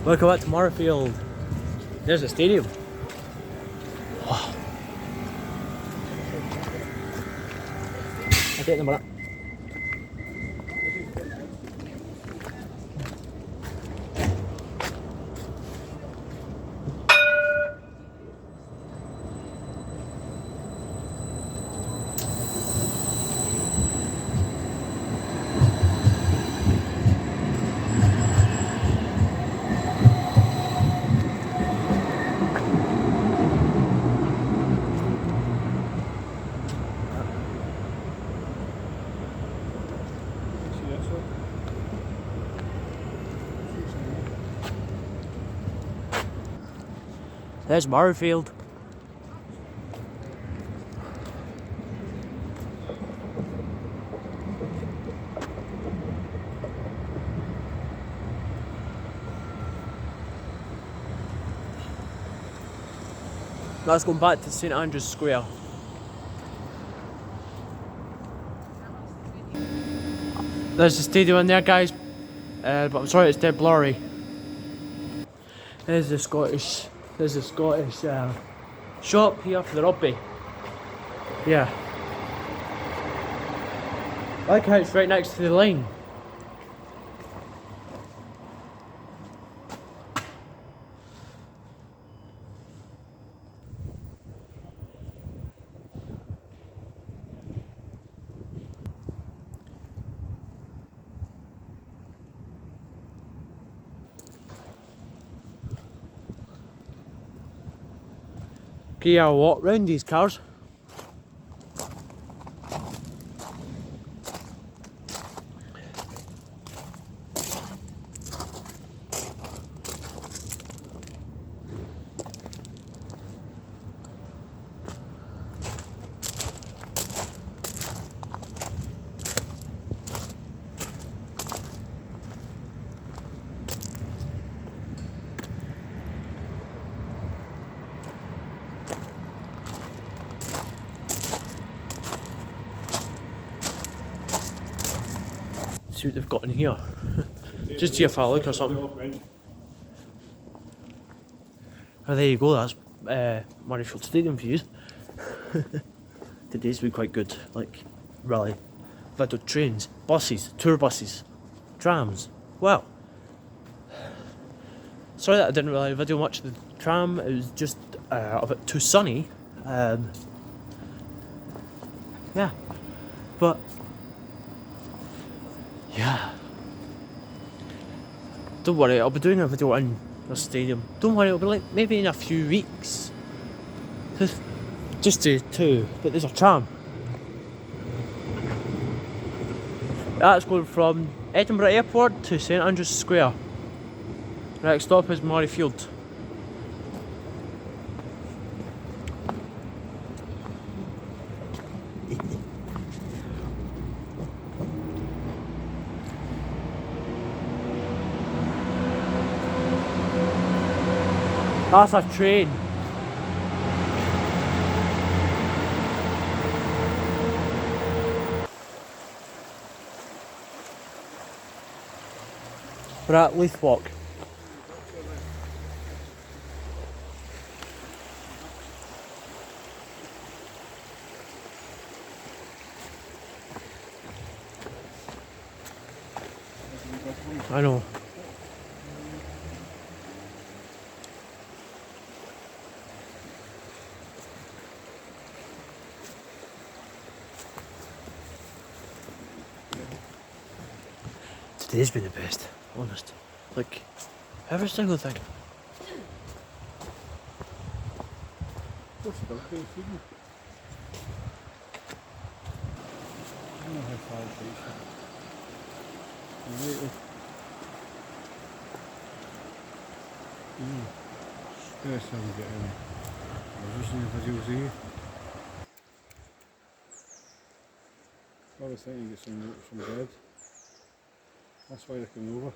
Welcome back to Murrayfield. There's a stadium. Wow. I'll take them back. There's Murrayfield. That's going back to St Andrew's Square. There's the stadium in there, guys, but I'm sorry it's dead blurry. There's the Scottish shop here for the rugby. Yeah. I like how it's right next to the line. Okay, I'll walk round these cars. See what they've got in here. Just see if I look or something. Oh, there you go, that's Murrayfield Stadium views. Today's been quite good, like, really. Video trains, buses, tour buses, trams. Well, sorry that I didn't really video much of the tram, it was just a bit too sunny. Yeah, but yeah. Don't worry, I'll be doing a video in the stadium. Don't worry, it'll be like maybe in a few weeks. Just to but there's a tram. That's going from Edinburgh Airport to St Andrew's Square. Next stop is Murrayfield. That's a train. We're at Leith Walk. I know. Today's been the best, honest. Like, every single thing. First time we get any. I was listening to videos here. I was thinking you get some bread. That's why they come over.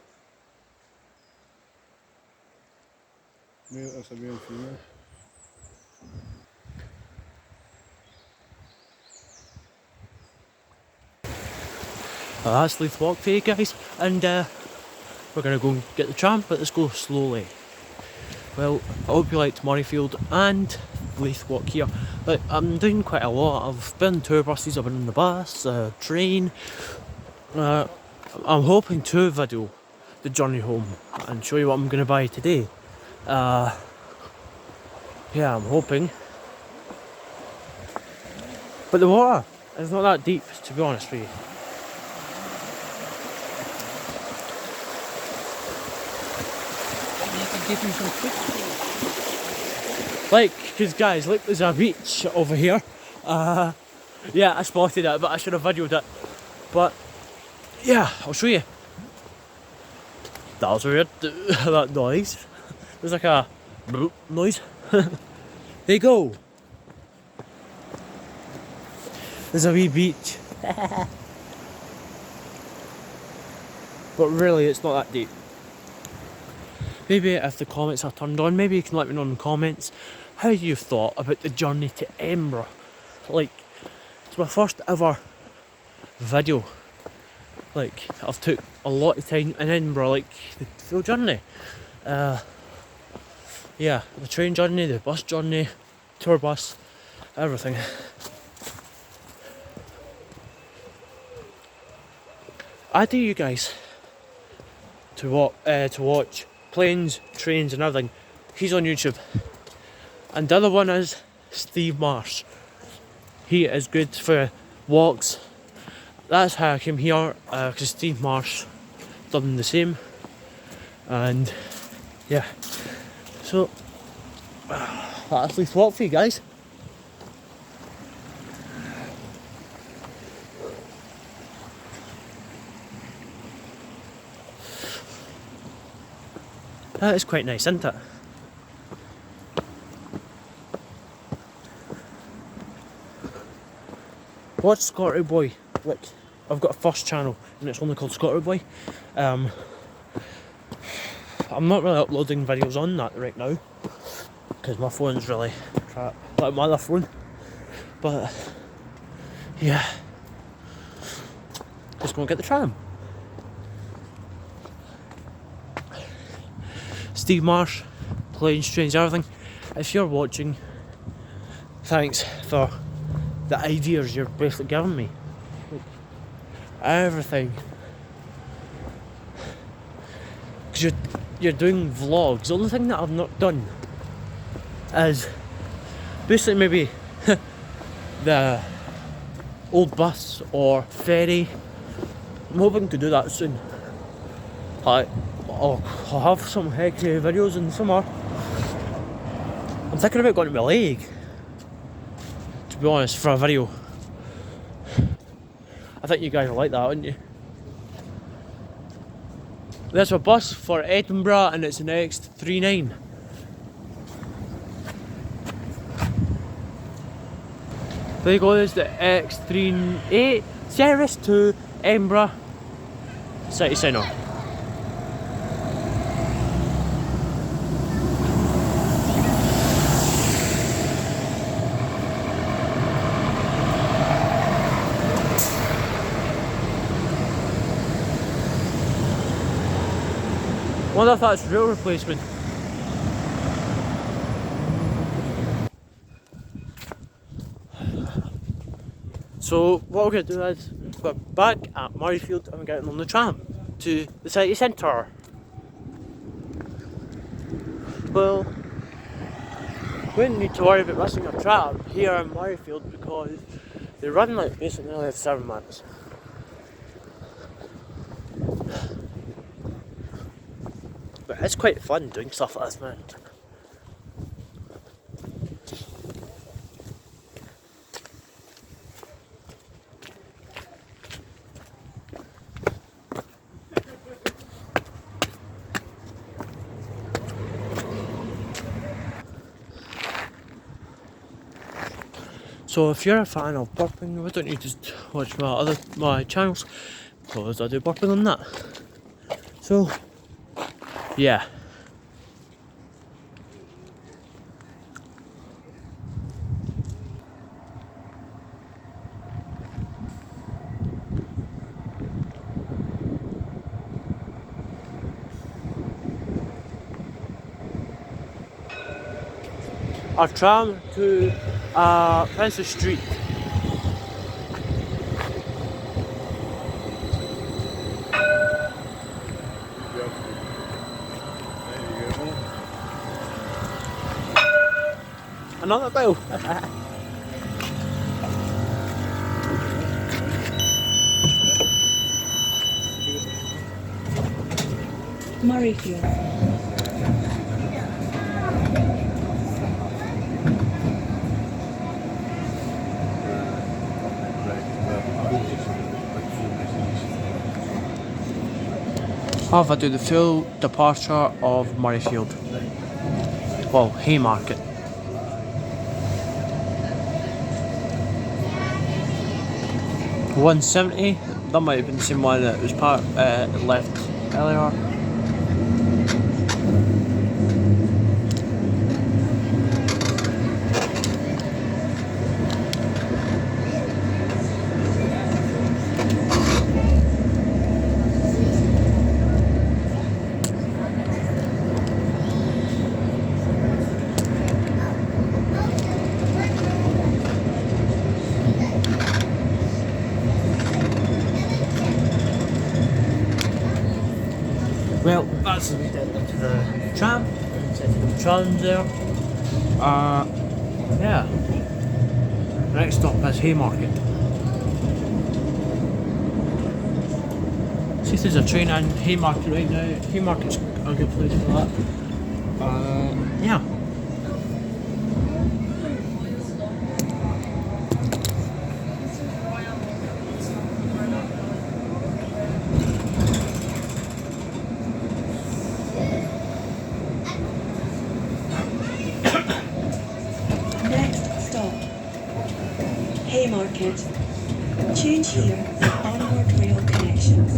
Male, that's a male and female. That's Leith Walk for you guys, and we're going to go and get the tram, but let's go slowly. Well, I hope you liked Murrayfield and Leith Walk here. Like, I'm doing quite a lot. I've been on tour buses, I've been on the bus, train. I'm hoping to video the journey home and show you what I'm going to buy today. Yeah, I'm hoping. But the water is not that deep, to be honest with you. Give you some food. Like, because guys, look, there's a beach over here. Yeah, I spotted it, but I should have videoed it. But yeah, I'll show you. That was weird, that noise. There's like a bloop noise. There you go. There's a wee beach. But really, it's not that deep. Maybe if the comments are turned on, maybe you can let me know in the comments how you've thought about the journey to Edinburgh. Like, it's my first ever video. Like, I've took a lot of time in Edinburgh, like the full journey. Yeah, the train journey, the bus journey, tour bus, everything. I dare you guys to watch planes, trains and everything. He's on YouTube. And the other one is Steve Marsh. He is good for walks. That's how I came here, because Steve Marsh done the same. And yeah, so that's at least walk for you guys. That is quite nice, isn't it? Watch Scotty Boy. Like, I've got a first channel and it's only called Scotty Boy. I'm not really uploading videos on that right now because my phone's really crap, like my other phone. But yeah, just gonna get the tram. Steve Marsh, planes, trains, everything. If you're watching, thanks for the ideas you're basically giving me. Everything. Because you're doing vlogs. The only thing that I've not done is basically maybe the old bus or ferry. I'm hoping to do that soon. I'll have some hectic videos in the summer. I'm thinking about going to my leg, to be honest, for a video. I think you guys will like that, wouldn't you? There's a bus for Edinburgh and it's an X39. There you go, there's the X38 service to Edinburgh City Centre. Wonder if that's rail replacement. So what we're going to do is we're back at Murrayfield and we're getting on the tram to the city centre. Well, we don't need to worry about missing a tram here in Murrayfield because they run like basically nearly 7 minutes. But it's quite fun doing stuff like this, man. So if you're a fan of burping, why don't you just watch my channels, because I do burping on that. So yeah. Our tram to Princess Street. Another bill. Murrayfield. Have I do the full departure of Murrayfield? Well, Haymarket. $170. That might have been the same one that was left earlier. Well, that's the way down to the tram. The tram's there. Yeah. Next stop is Haymarket. See if there's a train in Haymarket right now. Haymarket's a good place for that. Yeah. Next stop, Haymarket. Change here for onward rail connections.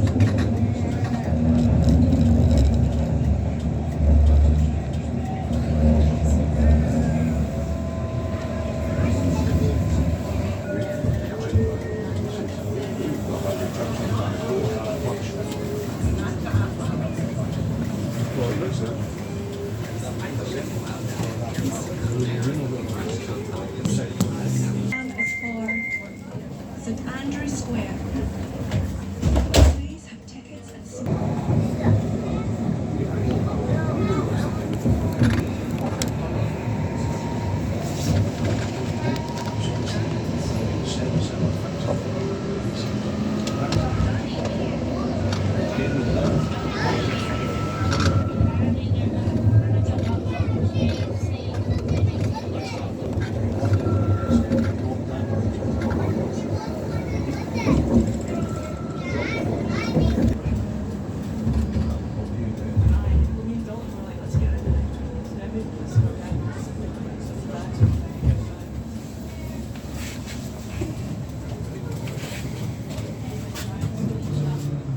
And for St Andrew Square. Please have tickets and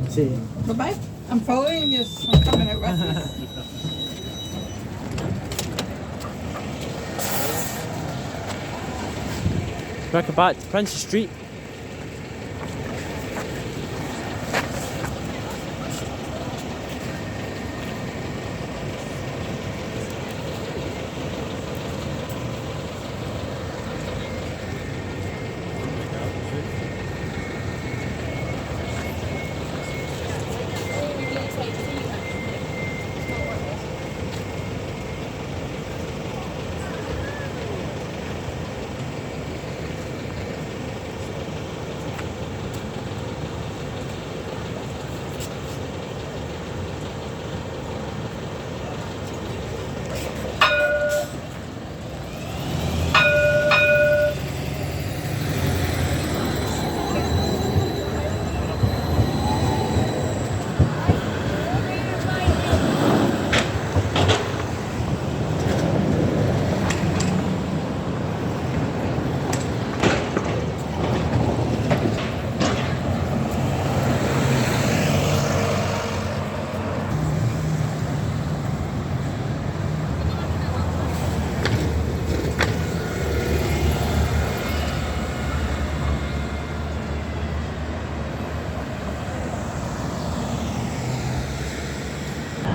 See. Bye-bye. I'm following you. I'm coming out with you. Welcome back to Princess Street.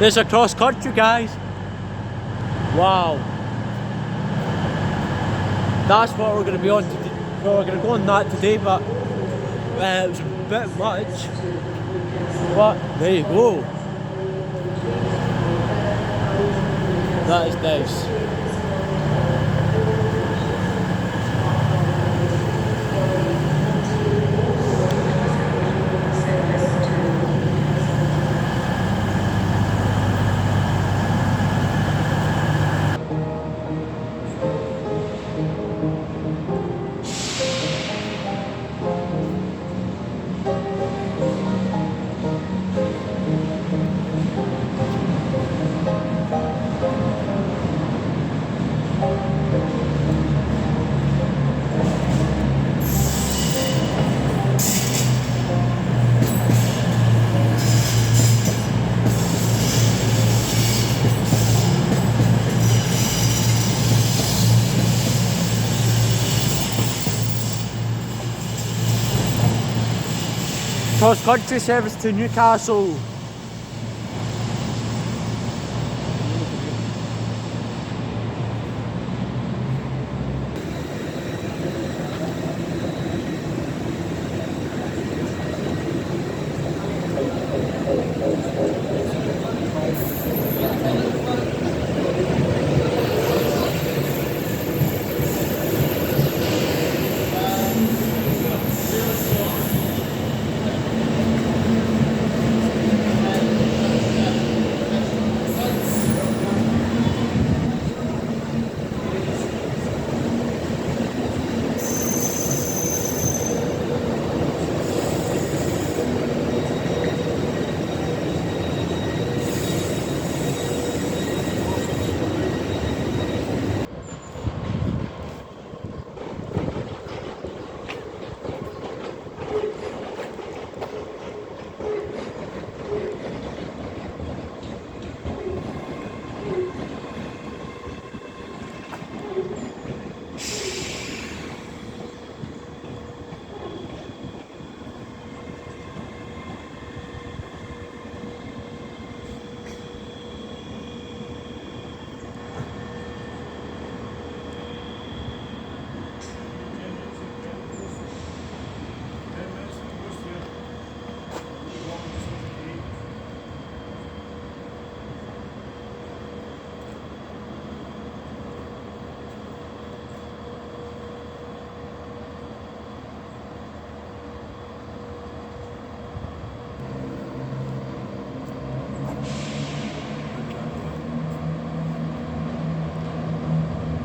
There's a cross country, guys. Wow. That's what we're going to be on today. Well, we're going to go on that today, but it was a bit much. But there you go. That is nice. Cross country service to Newcastle.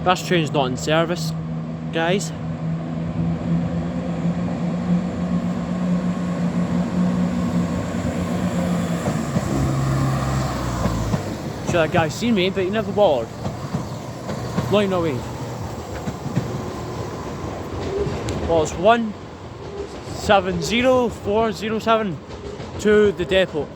This train's not in service, guys. Sure, that guy's seen me, but he never bothered. Line away. Well, it's 170407 to the depot.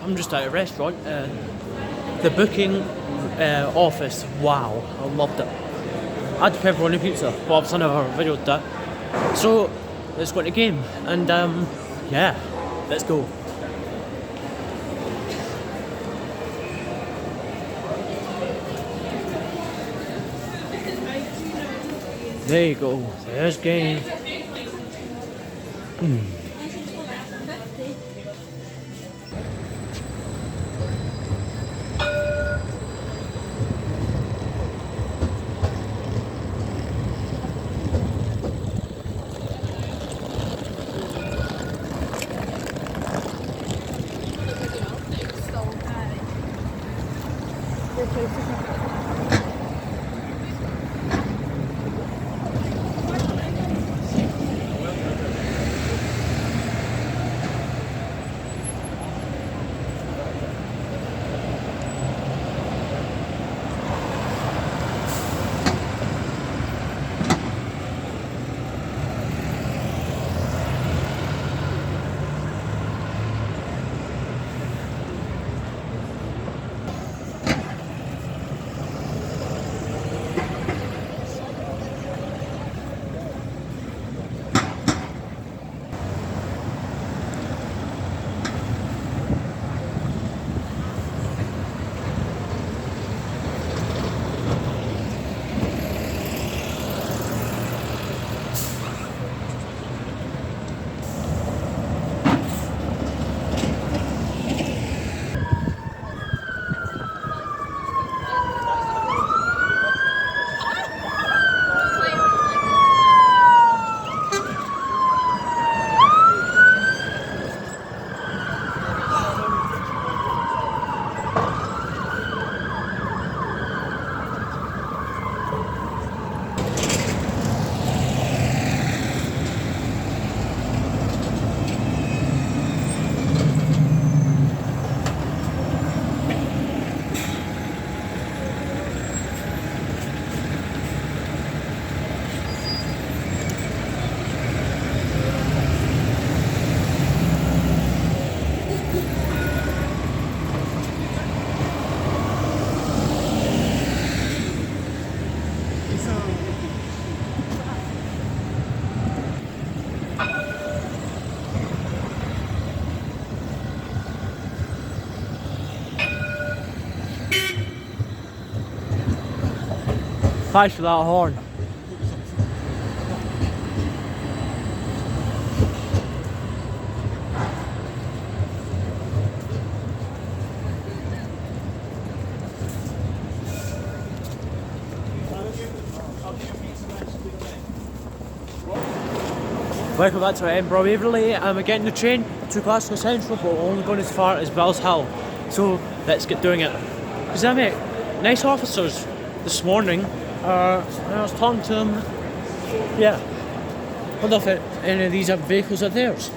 I'm just at a restaurant. The booking office, wow, I loved it. I had pepperoni pizza, but obviously I never videoed that. So let's go into game, and yeah, let's go. There you go, there's game. Thanks for that horn. Welcome back to Edinburgh Waverley. I'm getting the train to Glasgow Central, but we're only going as far as Bells Hill. So let's get doing it. Because I met nice officers this morning. I was talking to them. Yeah. I wonder if any of these vehicles are theirs.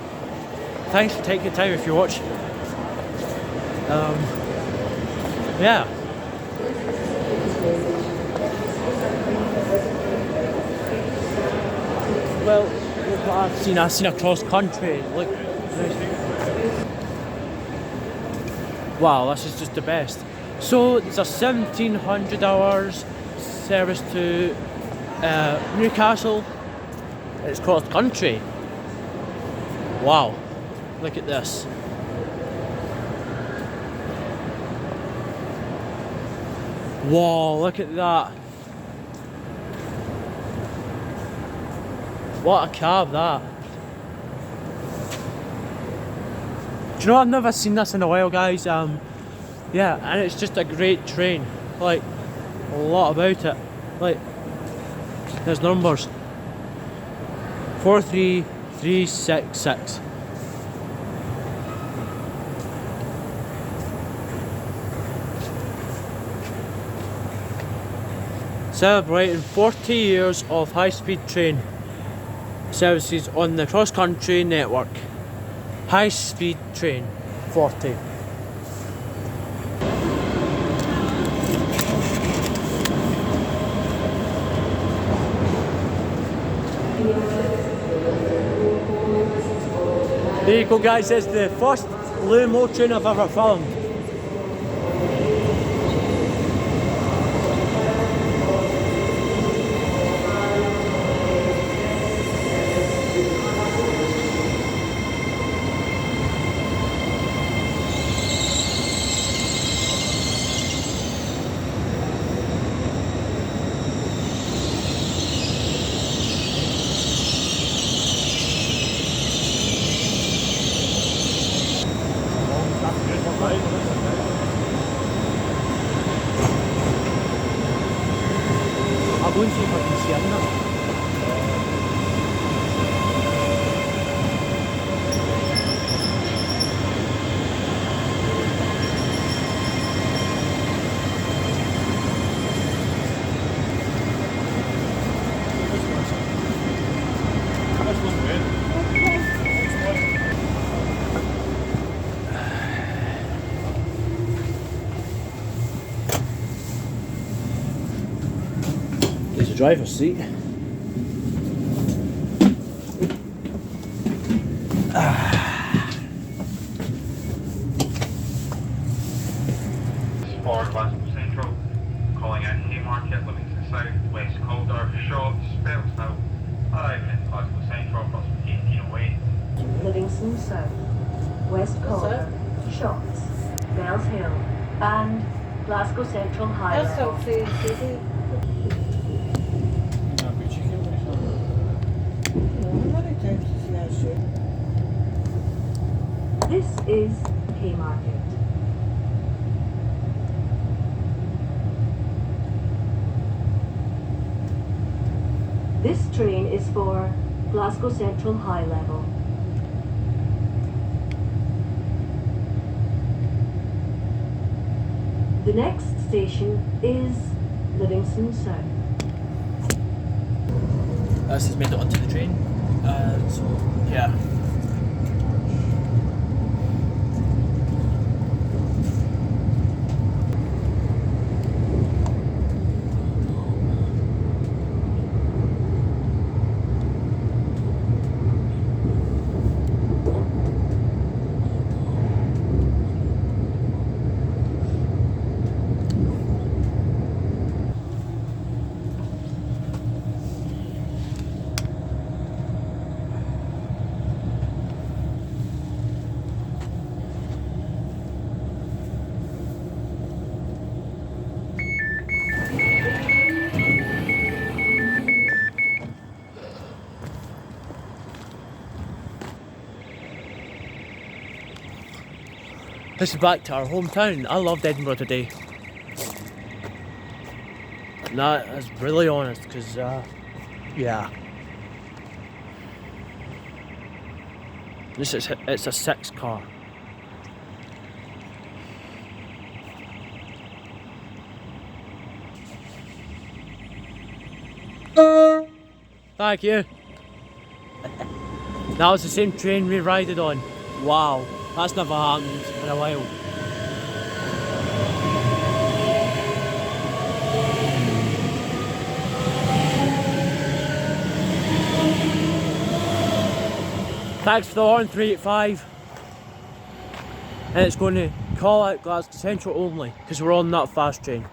Thanks for taking the time if you watch. Yeah. Well, look what I've seen. I've seen a cross country. Look. Wow, this is just the best. So there's a 1700 hours service to Newcastle. It's cross country. Wow, look at this. Wow, look at that. What a cab that. Do you know, I've never seen this in a while, guys. Yeah, and it's just a great train. Like, a lot about it. Like, there's numbers. 43366. Celebrating 40 years of high-speed train services on the cross-country network. High-speed train, 40. There you go, guys, it's the first slow-mo train I've ever filmed. I'll go and see if I can see him now. There's a driver's seat. For Glasgow Central, calling in Haymarket, Livingston South, West Calder, Shots, Spelstow, arriving in Glasgow Central, approximately 1808. Livingston South, West Calder, Shots, Bells Hill, and Glasgow Central High Level. This is Haymarket. This train is for Glasgow Central High Level. The next station is Livingston South. This has made it onto the train. So, yeah. This is back to our hometown. I loved Edinburgh today. And that is really honest, because, yeah. It's a 6 car. Thank you. That was the same train we rided on. Wow, that's never happened in a while. Thanks for the horn, 385. And it's going to call out Glasgow Central only, because we're on that fast train.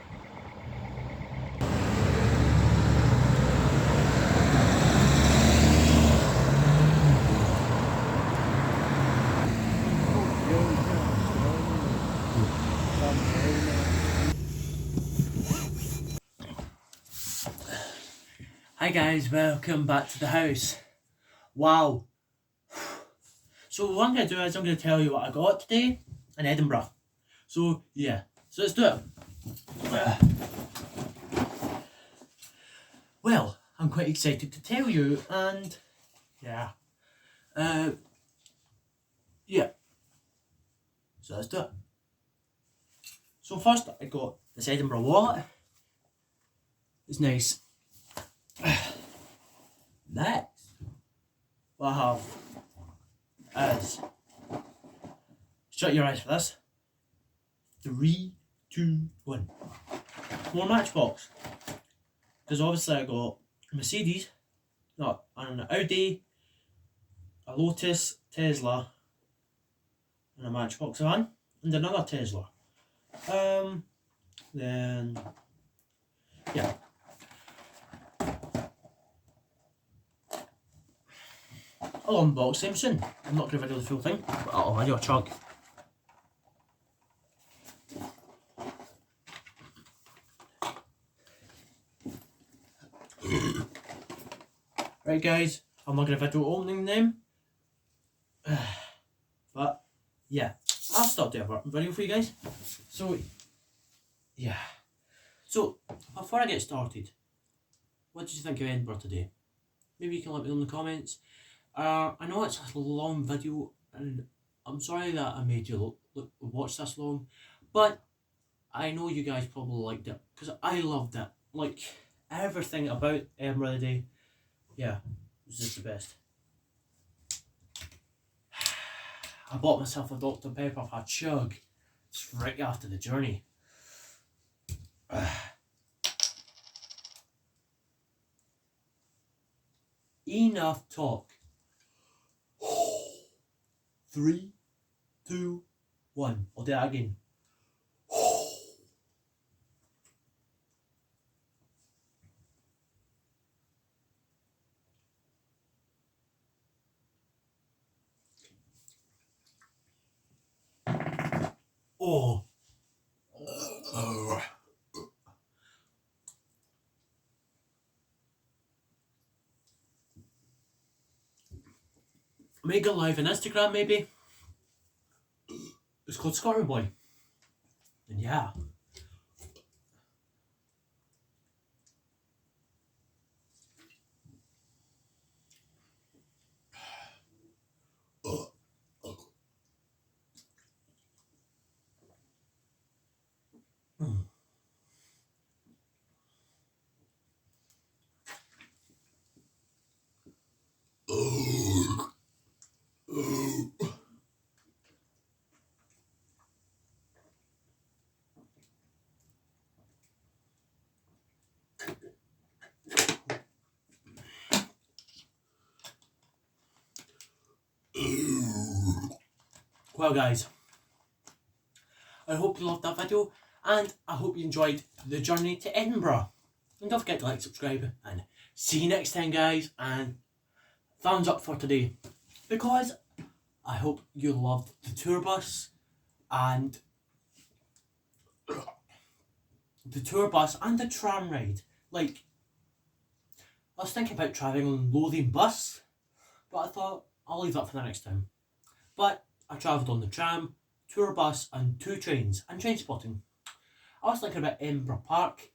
Hi guys, welcome back to the house. Wow. So what I'm going to do is I'm going to tell you what I got today in Edinburgh. So yeah, so let's do it. Well, I'm quite excited to tell you, and yeah. Yeah. So let's do it. So first I got this Edinburgh wallet. It's nice. Next, what I have is, shut your eyes for this. 3, 2, 1. More Matchbox. Because obviously I got a Mercedes, an Audi, a Lotus, Tesla, and a Matchbox van, and another Tesla. Then, yeah. I'll unbox them soon. I'm not going to video the full thing, but I'll video a chug. Right guys, I'm not going to video opening them. But, yeah. I'll start doing a video for you guys. So, yeah. So, before I get started, what did you think of Edinburgh today? Maybe you can let me know in the comments. I know it's a long video, and I'm sorry that I made you watch this long, but I know you guys probably liked it, because I loved it. Like, everything about Edinburgh today, yeah, it was just the best. I bought myself a Dr. Pepper for a chug, just right after the journey. Enough talk. 3, 2, 1. I'll do that again. Oh. Make it live on Instagram maybe. It's called Scotland Boy. And yeah. Well guys, I hope you loved that video, and I hope you enjoyed the journey to Edinburgh. And don't forget to like, subscribe, and see you next time guys, and thumbs up for today, because I hope you loved the tour bus and the tram ride. Like, I was thinking about travelling on Lothian bus, but I thought I'll leave that for the next time. But I travelled on the tram, tour bus, and 2 trains, and train spotting. I was thinking about Edinburgh Park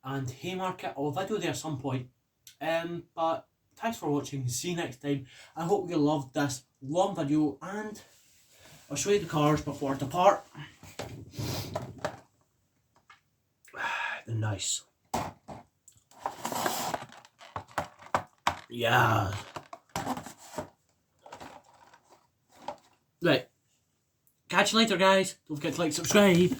and Haymarket. I'll video there at some point. But thanks for watching. See you next time. I hope you loved this long video, and I'll show you the cars before I depart. They're nice. Yeah. Right. Catch you later, guys. Don't forget to like, subscribe.